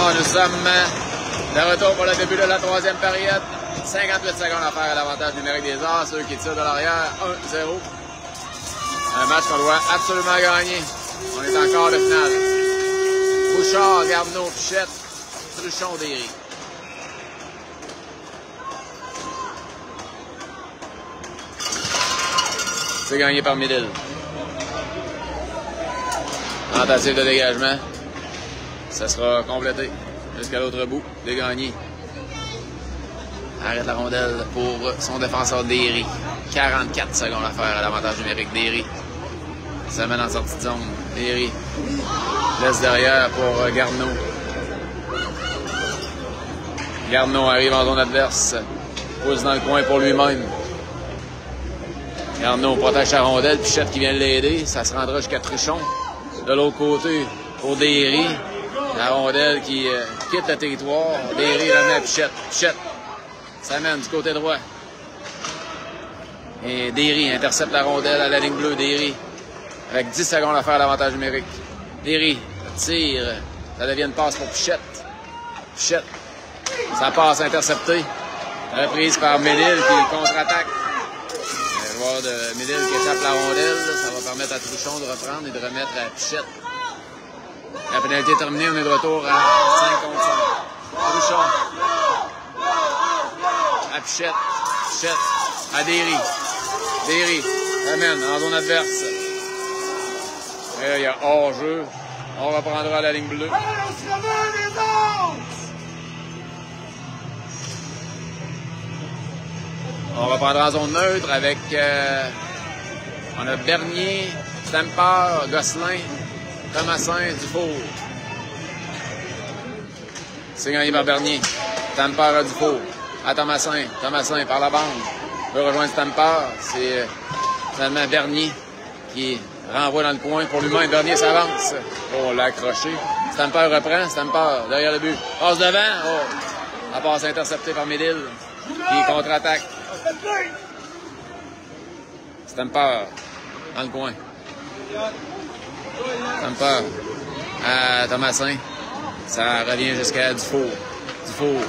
Oh, nous sommes de retour pour le début de la troisième période. 58 secondes à faire à l'avantage numérique des Arts. Ceux qui tirent de l'arrière, 1-0. Un match qu'on doit absolument gagner. On est en quart de finale. Bouchard, Garneau, Pichette, Truchon, Derry. C'est gagné par Midil. Tentative de dégagement. Ça sera complété jusqu'à l'autre bout. Dégagné. Arrête la rondelle pour son défenseur Derry. 44 secondes à faire à l'avantage numérique. Derry. Ça mène en sortie de zone. Derry laisse derrière pour Garneau. Garneau arrive en zone adverse. Pousse dans le coin pour lui-même. Garneau protège la rondelle. Pichette qui vient l'aider. Ça se rendra jusqu'à Truchon. De l'autre côté, pour Derry. La rondelle qui quitte le territoire. Derry remet à Pichette. Pichette. Ça mène du côté droit. Et Derry intercepte la rondelle à la ligne bleue. Derry avec 10 secondes à faire l'avantage numérique. Derry tire. Ça devient une passe pour Pichette. Pichette. Ça passe interceptée. Reprise par Midil qui contre-attaque. Le joueur de Midil qui échappe la rondelle. Ça va permettre à Truchon de reprendre et de remettre à Pichette. La pénalité est terminée. On est de retour à 5 contre 5. Truchon. À Pichette. Pichette. À Derry. Derry ramène en zone adverse. Et là, il y a hors-jeu. On reprendra à la ligne bleue. On reprendra en zone neutre avec... on a Bernier, Stamper, Gosselin, Thomasin, Dufour. C'est gagné par Bernier. Stamper à Dufour. À Thomasin. Thomasin par la bande. Veut rejoindre Stamper. C'est finalement Bernier qui renvoie dans le coin pour lui-même. Bernier s'avance. Oh, on l'a accroché. Stamper reprend. Stamper derrière le but. Passe devant. Oh, la passe interceptée par Midil qui contre-attaque. Stamper dans le coin. Stamper à Thomasin. Ça revient jusqu'à Dufour. Dufour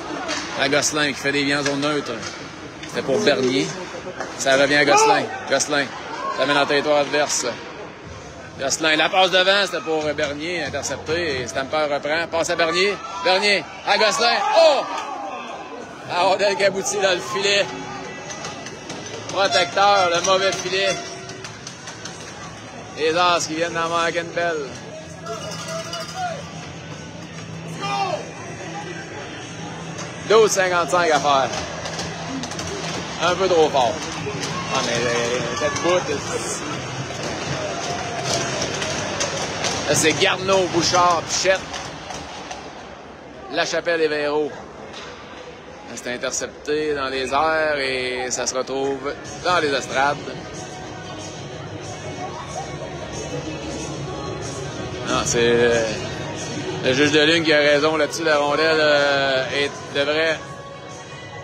à Gosselin qui fait des liens en zone neutre. C'était pour Bernier. Ça revient à Gosselin. Gosselin. Ça mène en territoire adverse. Gosselin. La passe devant, c'était pour Bernier, intercepté. Et Stamper reprend. Passe à Bernier. Bernier à Gosselin. Oh! La rondelle qui aboutit dans le filet. Protecteur, le mauvais filet. Les As qui viennent d'en manquer une belle. « 12,55 à faire. Un peu trop fort. Ah, mais cette bout... Là, c'est Garneau, Bouchard, Pichette, Lachapelle et Véro. C'est intercepté dans les airs et ça se retrouve dans les estrades. Non, c'est le juge de ligne qui a raison là-dessus. La rondelle devrait...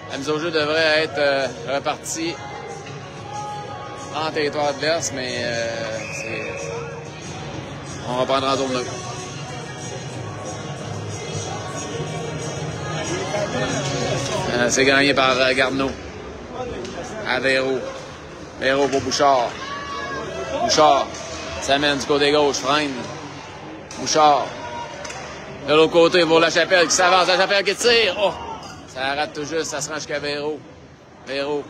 La mise au jeu devrait être repartie en territoire adverse, mais on va prendre en zone neutre. C'est gagné par Garneau. À Véro. Véro pour Bouchard. Bouchard. Ça mène du côté gauche. Freine. Bouchard. De l'autre côté pour Lachapelle qui s'avance. Lachapelle qui tire. Oh! Ça rate tout juste. Ça se rend jusqu'à Véro. Véro.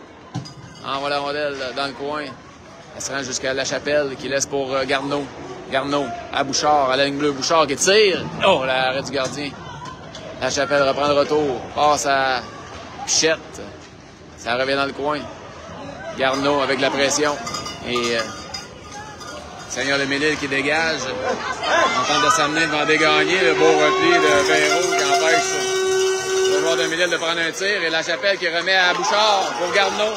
Envoie la rondelle dans le coin. Ça se rend jusqu'à Lachapelle qui laisse pour Garneau. Garneau à Bouchard. À la ligne bleue. Bouchard qui tire. Oh! L'arrêt du gardien. Lachapelle reprend le retour. Passe à Pichette. Ça revient dans le coin. Garneau avec la pression. Et Seigneur de Midil qui dégage. On tente de s'amener devant dégagner. Le beau repli de Véro qui empêche le joueur de Midil de prendre un tir. Et Lachapelle qui remet à Bouchard pour Garneau.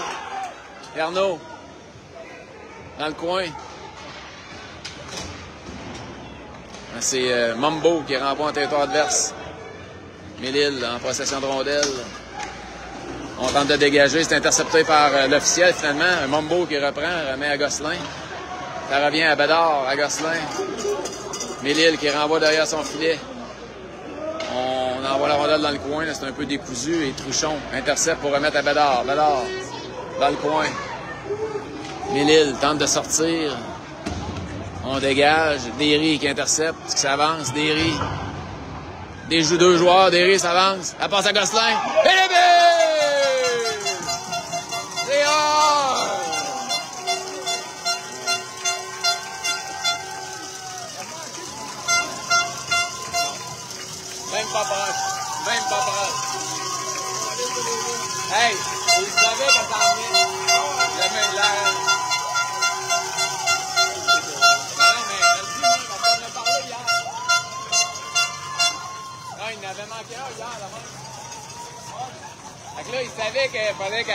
Garneau. Dans le coin. C'est Mambo qui renvoie en territoire adverse. Mélile en possession de rondelle. On tente de dégager. C'est intercepté par l'officiel finalement. Un Mombo qui reprend, remet à Gosselin. Ça revient à Bédard, à Gosselin. Mélile qui renvoie derrière son filet. On envoie la rondelle dans le coin. C'est un peu décousu. Et Truchon intercepte pour remettre à Bédard. Bédard dans le coin. Mélile tente de sortir. On dégage. Derry qui intercepte. Qui s'avance. Derry. Deux joueurs. Derry s'avance. Elle passe à Gosselin. Et le but! C'est hors! Même pas proche. Même pas proche. Hey, vous savez quand ça en vient. Jamais là. Il avait manqué un hier, là-bas. Fait que là, il savait qu'il fallait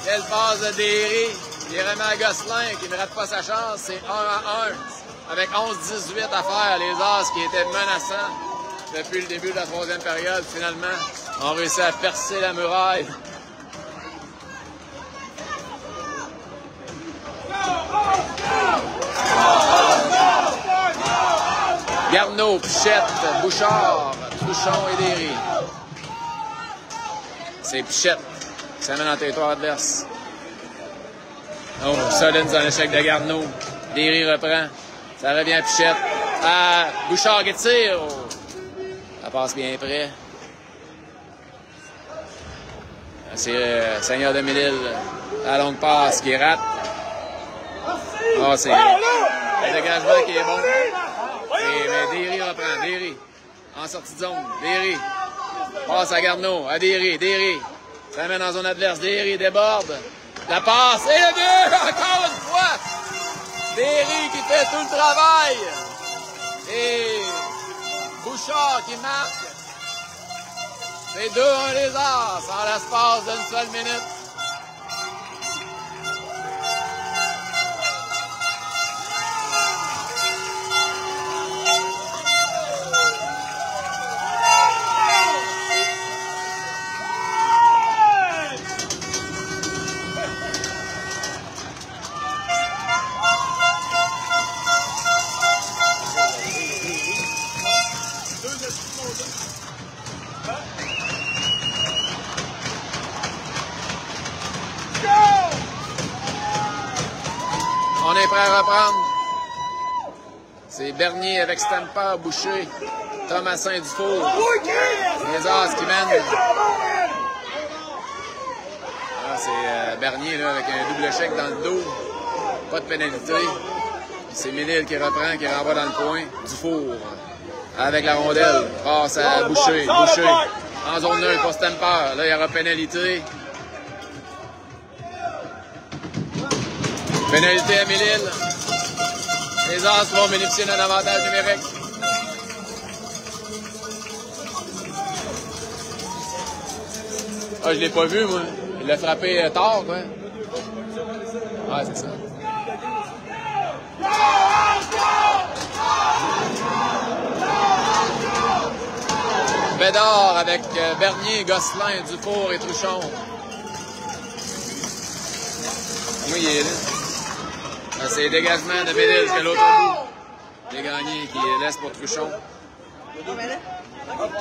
qu'elle passe de Derry. Il remet à Gosselin qui ne rate pas sa chance. C'est 1-1. Avec 11-18 à faire. Les As qui étaient menaçants depuis le début de la troisième période, finalement, ont réussi à percer la muraille. Garneau, Pichette, Bouchard, Truchon et Derry. C'est Pichette qui s'amène en territoire adverse. Oh, solide dans l'échec de Garneau. Derry reprend. Ça revient à Pichette. Ah, Bouchard qui tire. Oh. Ça passe bien près. C'est Seigneur de Mélile. La longue passe qui rate. Oh, c'est le dégagement qui est bon. Mais Derry reprend. Derry en sortie de zone. Derry passe à Garneau. À Derry. Derry s'amène en zone adverse. Derry déborde. La passe. Et le but! Encore une fois! Derry qui fait tout le travail. Et Bouchard qui marque. C'est 2-1 les As en l'espace d'une seule minute. On est prêt à reprendre. C'est Bernier avec Stamper, Boucher, Thomasin Dufour. Les As qui mènent. Ah, c'est Bernier là, avec un double chèque dans le dos. Pas de pénalité. C'est Mélile qui reprend, qui renvoie dans le coin. Dufour avec la rondelle. Passe à Boucher. Boucher en zone 1 pour Stamper. Là, il y aura pénalité. Pénalité à Mélile. Les As vont bénéficier d'un avantage numérique. Ah, je l'ai pas vu, moi. Il l'a frappé tard, quoi. Ouais, c'est ça. Bédard avec Bernier, Gosselin, Dufour et Truchon. Oui, il est là. C'est le dégagement de Mélile jusqu'à l'autre bout. Dégagné qui laisse pour Truchon.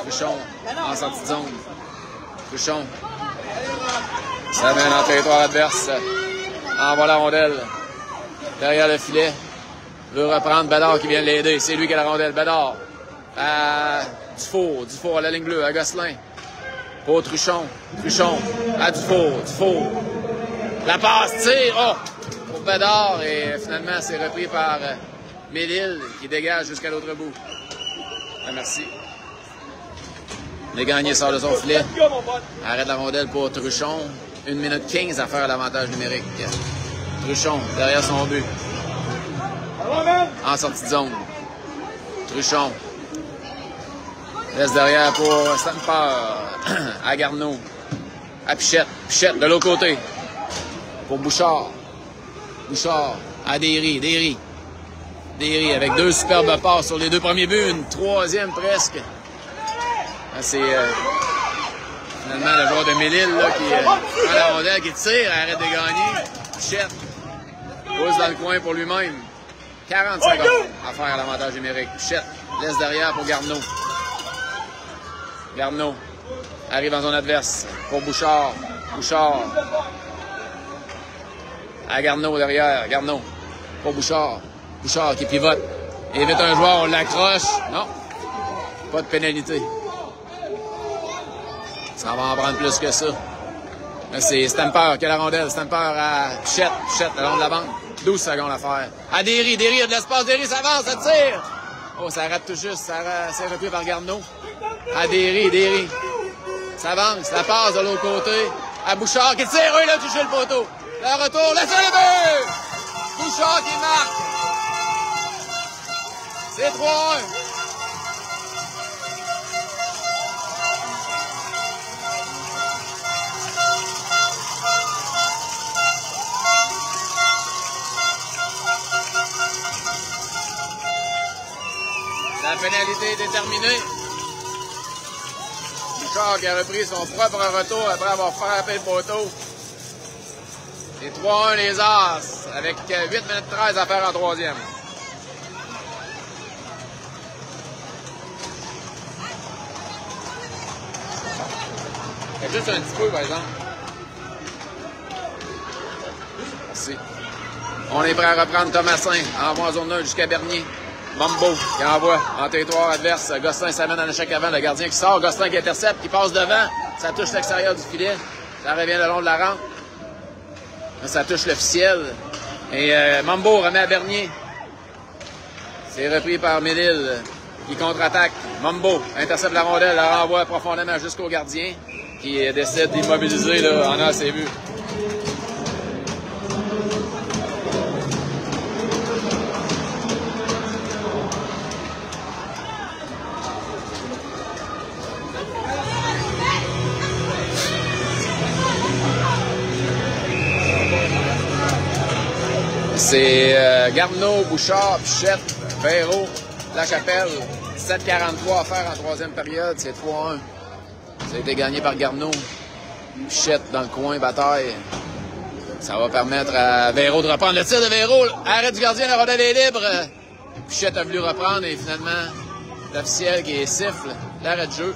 Truchon en sortie de zone. Truchon. Ça mène en territoire adverse. Envoie la rondelle. Derrière le filet. Veut reprendre Bédard qui vient l'aider. C'est lui qui a la rondelle. Bédard. À Dufour. Dufour à la ligne bleue. À Gosselin. Pour Truchon. Truchon. À Dufour. Dufour. La passe tire. Oh! Pour Bédard. Et finalement, c'est repris par Mélile qui dégage jusqu'à l'autre bout. Ah, merci. Dégagné sort de son filet. Arrête la rondelle pour Truchon. 1 minute 15 à faire l'avantage numérique. Truchon derrière son but. En sortie de zone. Truchon. Laisse derrière pour Stamper. À Garneau. À Pichette. Pichette de l'autre côté. Pour Bouchard. Bouchard. À Derry. Derry. Derry avec 2 superbes passes sur les 2 premiers buts, une 3e presque. C'est finalement le joueur de Mélile là, qui prend la rondelle, qui tire, arrête de gagner. Pichette pousse dans le coin pour lui-même. 40 secondes à faire à l'avantage numérique. Pichette laisse derrière pour Garneau. Garneau arrive en zone adverse pour Bouchard. Bouchard à Garneau derrière. Garneau pour Bouchard. Bouchard qui pivote. Évite un joueur, on l'accroche. Non, pas de pénalité. Ça va en prendre plus que ça. Là, c'est Stamper qui a la rondelle. Stamper à Pichette. Pichette, le long de la bande. 12 secondes à faire. À Derry. Derry a de l'espace. Derry s'avance, ça tire. Oh, ça rate tout juste. C'est repris par Garneau. À Derry. Derry s'avance. La passe de l'autre côté. À Bouchard qui tire. Oui, il a touché le poteau. Le retour. Laisse le but. Bouchard qui marque. C'est 3-1. La pénalité est déterminée. Bouchard qui a repris son propre retour après avoir frappé le poteau. C'est 3-1 les As avec 8 minutes 13 à faire en 3e. Juste un petit peu, par exemple. Merci. On est prêt à reprendre Thomasin. Envoie en zone 1 jusqu'à Bernier. Mambo qui envoie en territoire adverse. Gosselin s'amène en échec avant. Le gardien qui sort. Gosselin qui intercepte, qui passe devant. Ça touche l'extérieur du filet. Ça revient le long de la rampe. Ça touche l'officiel. Et Mambo remet à Bernier. C'est repris par Mélile qui contre-attaque. Mambo intercepte la rondelle, la renvoie profondément jusqu'au gardien qui décide d'immobiliser là, en un de ses buts. C'est Garneau, Bouchard, Pichette, Véro, Lachapelle. 7,43 à faire en 3e période. C'est 3-1. Ça a été gagné par Garneau. Pichette dans le coin, bataille. Ça va permettre à Véro de reprendre le tir de Véro. Arrête du gardien, la rondelle est libre. Pichette a voulu reprendre et finalement, l'officiel qui siffle l'arrêt de jeu.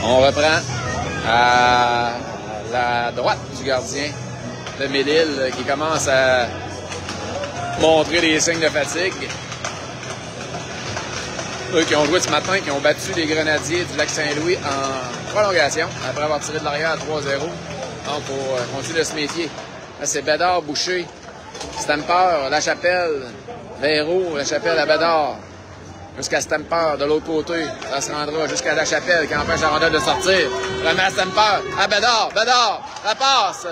On reprend à la droite du gardien de Mélile qui commence à montrer des signes de fatigue. Eux qui ont joué ce matin, qui ont battu les Grenadiers du Lac-Saint-Louis en prolongation après avoir tiré de l'arrière à 3-0. Donc, pour continuer de se méfier. Là, c'est Bédard, Boucher, Stamper, Lachapelle, Véro, Lachapelle à Bédard. Jusqu'à Stamper de l'autre côté. Ça se rendra jusqu'à Lachapelle qui empêche la rondelle de sortir. Remet à Stamper. À Bédard. Bédard. La passe.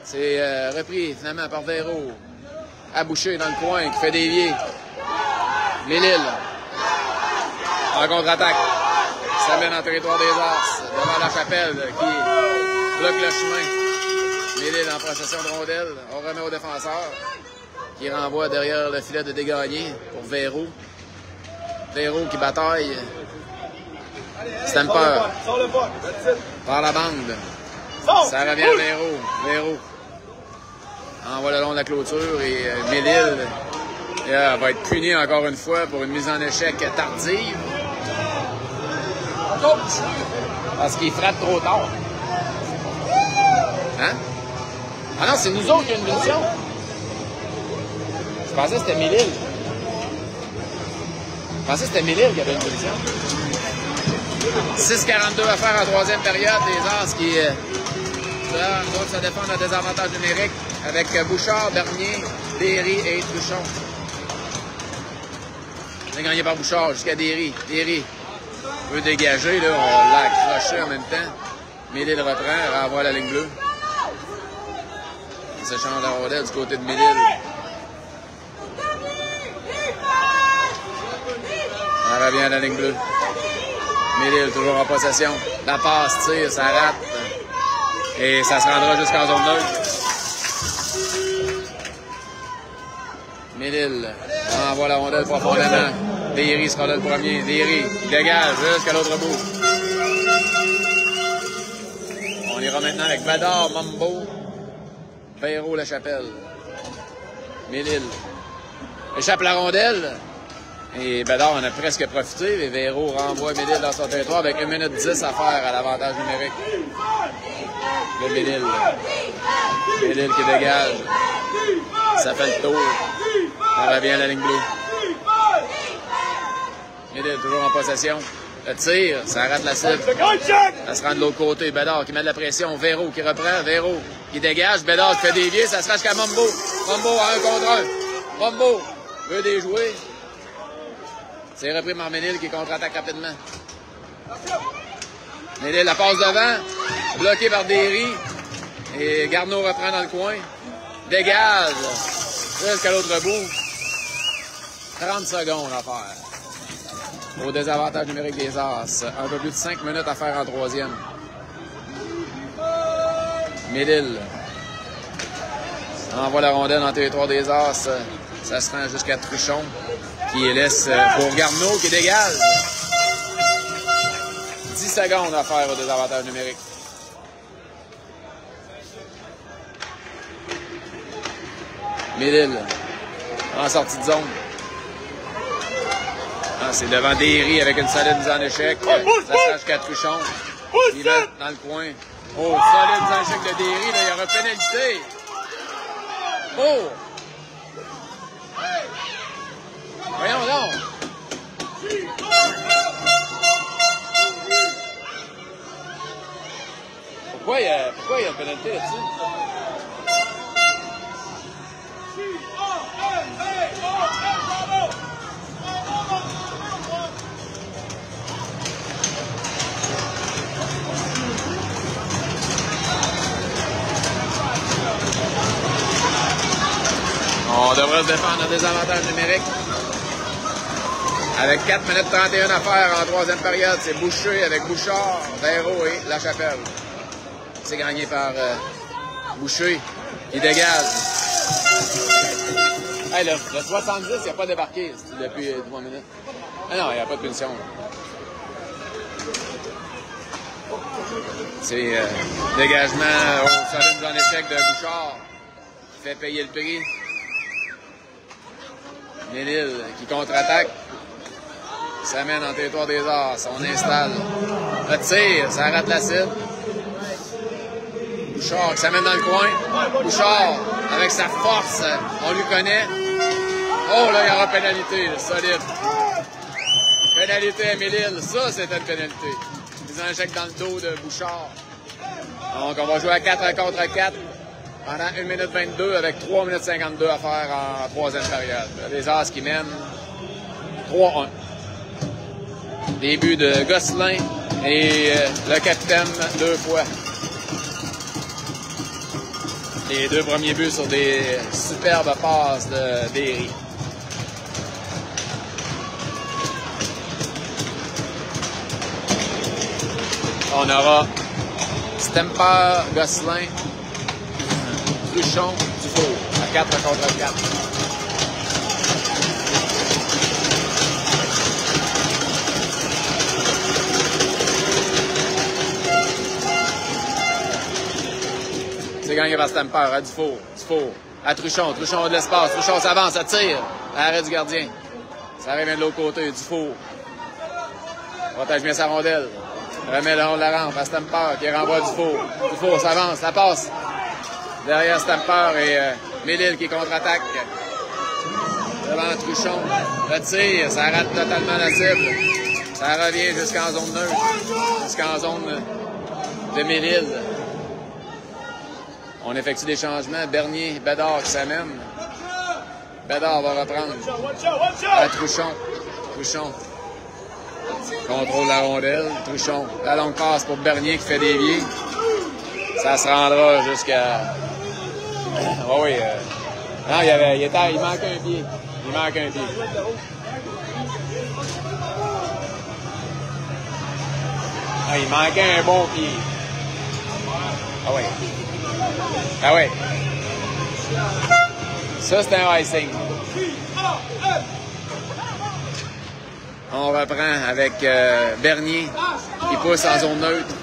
C'est repris finalement par Véro. À Boucher dans le coin qui fait dévier. Mélile. En contre-attaque. Ça mène en territoire des As. Devant Lachapelle qui bloque le chemin. Mélile en possession de rondelle. On remet au défenseur qui renvoie derrière le filet de Dégagné pour Véro. Véro qui bataille. Stamper. Par la bande. Ça revient à Véro. Véro. Envoie le long de la clôture et Mélile va être puni encore une fois pour une mise en échec tardive. Parce qu'il frappe trop tard. Hein? Ah non, c'est nous autres qui avons une punition. Je pensais que c'était Mélile. Je pensais que c'était Mélile qui avait une position. 6,42 à faire en 3e période. Les As qui doivent se défendre à désavantage numérique avec Bouchard, Bernier, Derry et Truchon. C'est gagné par Bouchard jusqu'à Derry. Derry veut dégager. Là, on l'a accroché en même temps. Mélile reprend, renvoie la ligne bleue. Il se change la rondelle du côté de Mélile. On revient à la ligne bleue. Médil, toujours en possession. La passe, tire, ça rate. Et ça se rendra jusqu'en zone neutre. Médil envoie la rondelle profondément. Derry sera là le premier. Derry, il dégage jusqu'à l'autre bout. On ira maintenant avec Bédard, Mambo, Perrault, La Chapelle. Médil échappe la rondelle. Et Bédard en a presque profité. Et Perrault renvoie Médil dans son territoire avec 1 minute 10 à faire à l'avantage numérique. Le Médil. Médil qui dégage. Ça fait le tour. Ça revient à la ligne bleue. Médil toujours en possession. Le tir, ça rate la cible. Ça se rend de l'autre côté. Bédard qui met de la pression. Perrault qui reprend. Perrault qui dégage. Bédard qui fait dévier. Ça se rend jusqu'à Mambo. Mambo à 1 contre 1. Mambo veut déjouer. C'est repris par Médil qui contre-attaque rapidement. Médil la passe devant. Bloqué par Derry. Et Garneau reprend dans le coin. Dégage. Jusqu'à l'autre bout. 30 secondes à faire. Au désavantage numérique des As. Un peu plus de 5 minutes à faire en troisième. Médil envoie la rondelle dans le territoire des As. Ça se rend jusqu'à Truchon qui laisse pour Garneau qui dégage. 10 secondes à faire au désavantage numérique. Médil en sortie de zone. Ah, c'est devant Derry avec une solide mise en échec. Ça se rend jusqu'à Truchon. Il va dans le coin. Oh, solide mise en échec de Derry. Là, il y aura pénalité. Oh! Voyons donc! Pourquoi il y a une pénalité là-dessus? On devrait se défendre en désavantage numérique. Avec 4 minutes 31 à faire en troisième période, c'est Boucher avec Bouchard, Perrault et La Chapelle. C'est gagné par Boucher qui dégage. Hey, le 70, il n'a pas débarqué depuis 3 minutes. Ah non, il n'y a pas de punition. C'est dégagement au solide en échec de Bouchard qui fait payer le prix. Médil qui contre-attaque. S'amène en territoire des As. On installe. Le tir, ça rate la cible. Bouchard qui s'amène dans le coin. Bouchard, avec sa force, on lui connaît. Oh là, il y aura pénalité, solide. Pénalité à Médil. Ça, c'est une pénalité. Ils ont un chèque dans le dos de Bouchard. Donc, on va jouer à 4 contre 4 pendant 1 minute 22 avec 3 minutes 52 à faire en troisième période. Les As qui mènent 3-1. Début de Gosselin et le capitaine 2 fois. Les 2 premiers buts sur des superbes passes de Derry. On aura Stemper, Gosselin, Truchon, Dufour à 4 contre 4. C'est gagné par Stemper à Dufour. Dufour à Truchon. Truchon a de l'espace. Truchon s'avance, ça tire. À l'arrêt du gardien. Ça revient de l'autre côté. Dufour protège bien sa rondelle. Remet le long de la rampe à Stemper qui renvoie Dufour. Dufour s'avance, ça passe. Derrière Stemper et Médil qui contre-attaque. Devant Truchon. Le tir, ça rate totalement la cible. Ça revient jusqu'en zone neutre. Jusqu'en zone de Médil. On effectue des changements. Bernier, Bédard qui s'amène. Bédard va reprendre. À Truchon. Truchon contrôle la rondelle. Truchon. La longue passe pour Bernier qui fait dévier. Ça se rendra jusqu'à... Oh oui. Non, il manque un pied. Il manque un pied. Ah, il manquait un bon pied. Ah ouais. Ah ouais. Ça, c'est un icing. On reprend avec Bernier qui pousse en zone neutre.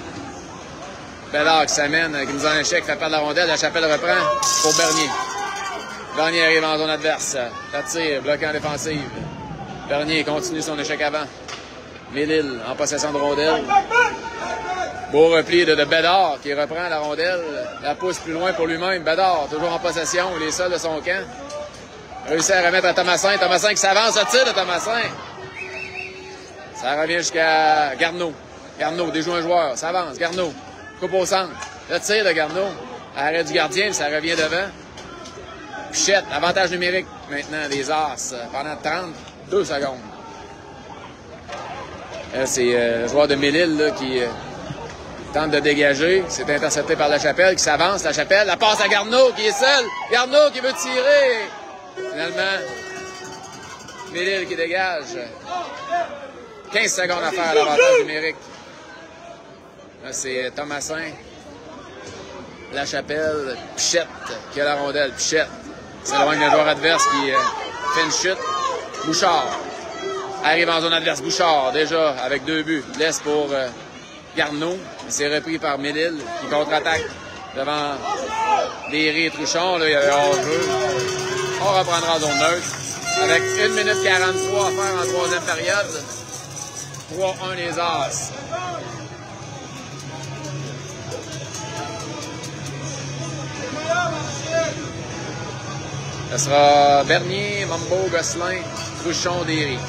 Bédard qui s'amène, qui nous en échec, fait perdre la rondelle. La Chapelle reprend pour Bernier. Bernier arrive en zone adverse. Ça tire, bloqué en défensive. Bernier continue son échec avant. Mélile en possession de rondelle. Beau repli de Bédard qui reprend la rondelle. La pousse plus loin pour lui-même. Bédard toujours en possession. Il est seul de son camp. Réussit à remettre à Thomasin. Thomasin qui s'avance. Le tir de Thomasin. Ça revient jusqu'à Garneau. Garneau déjoue un joueur. Ça avance. Garneau. Coupe au centre. Le tir de Garneau. Arrêt du gardien. Ça revient devant. Pichette. Avantage numérique maintenant des As pendant 32 secondes. C'est le joueur de Mélile là, qui tente de dégager. C'est intercepté par La Chapelle qui s'avance. La Chapelle, la passe à Garneau qui est seul. Garneau qui veut tirer. Finalement, Mélile qui dégage. 15 secondes à faire à l'avantage numérique. Là, c'est Thomasin. La Chapelle, Pichette qui a la rondelle. Pichette. C'est loin d'un joueur adverse qui fait une chute. Bouchard. Arrive en zone adverse. Bouchard, déjà, avec 2 buts. Laisse pour Garneau. C'est repris par Mélile, qui contre-attaque devant Derry et Truchon. Là, il y avait hors-jeu. On reprendra en zone neutre. Avec 1 minute 43 à faire en troisième période. 3-1 les As. Ce sera Bernier, Mambo, Gosselin, Truchon, Derry.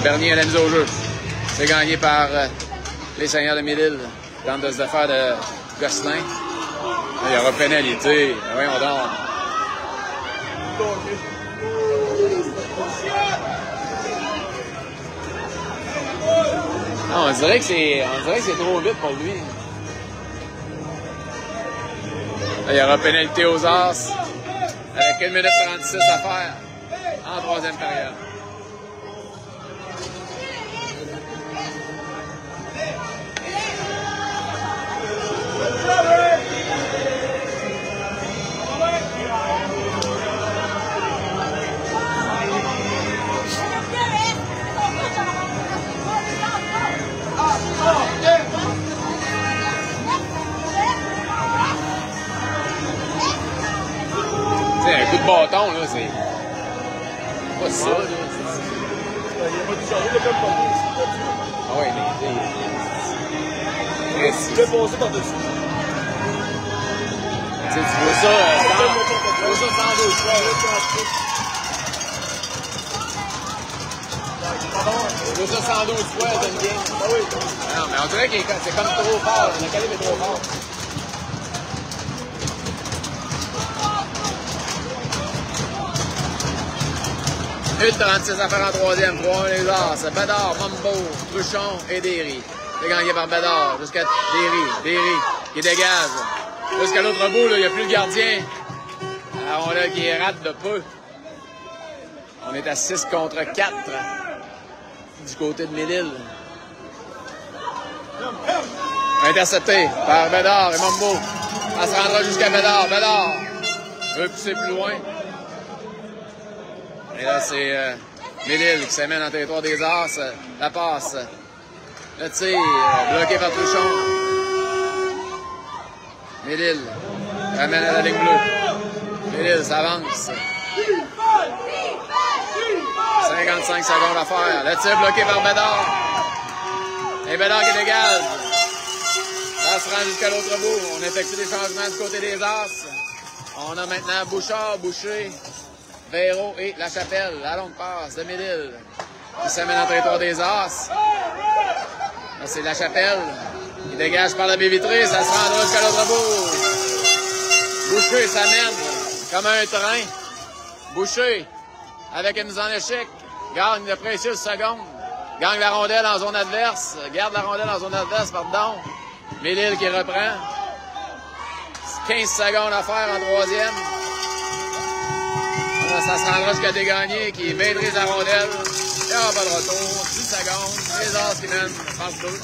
Bernier a la mise au jeu. C'est gagné par les Seigneurs de Mélile. Tente de se défaire de Gosselin. Il y aura pénalité. Voyons donc. Non, on dirait que c'est trop vite pour lui. Là, il y aura pénalité aux As avec 1 minute 36 à faire en troisième période. C'est un coup de bâton, là, c'est pas ça, là. Ah ouais, mais je vais passer par-dessus. Tu vois ça, sans doute. Tu vois ça sans doute, fois, dans une game. Ah oui. Non, mais on dirait que c'est comme trop fort. Le calibre est trop fort. Une 36 à faire en troisième. 3-1 les As. Bédard, Mambo, Truchon et Derry. C'est gagné par Bédard jusqu'à Derry. Derry qui dégage. Jusqu'à l'autre bout, il n'y a plus le gardien. Alors on a qui rate de peu. On est à 6 contre 4 du côté de Mélile. Intercepté par Bédard et Mambo. Ça se rendra jusqu'à Bédard. Bédard veut pousser plus loin. Et là, c'est Mélile qui s'amène en territoire des As. La passe. Le tir. Bloqué par Truchon. Mélile ramène à la ligne bleue. Mélile s'avance. 55 secondes à faire. Le tir bloqué par Bédard. Et Bédard qui dégage. Ça se rend jusqu'à l'autre bout. On effectue des changements du côté des As. On a maintenant Bouchard, Boucher, Véro et La Chapelle. La longue passe de Mélile qui s'amène en territoire des As. Là, c'est La Chapelle qui dégage par la baie vitrée. Ça se rend jusqu'à l'autre bout. Boucher s'amène comme un train. Boucher, avec une mise en échec, gagne de précieuses secondes. Gagne la rondelle en zone adverse. Garde la rondelle en zone adverse, pardon. Mélile qui reprend. 15 secondes à faire en troisième. Là, ça se rendra jusqu'à Desgagnés qui maîtrise la rondelle. Il n'y aura pas de retour. 10 secondes. Les As qui mènent partout.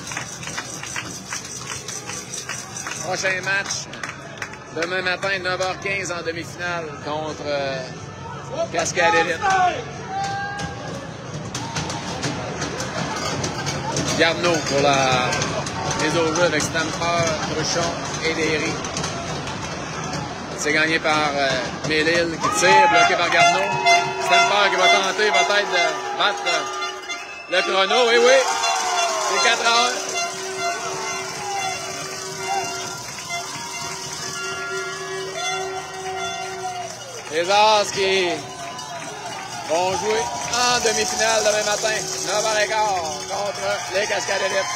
Prochain match. Demain matin, 9h15 en demi-finale contre Cascade Élite. Garneau pour la mise au jeu avec Stamper, Truchon et Derry. C'est gagné par Mélile qui tire, bloqué par Garneau. Stamper qui va tenter peut-être de battre le chrono. Et oui, c'est 4-1. Les As qui vont jouer en demi-finale demain matin, 9h15 contre les Cascades Élite.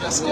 Merci.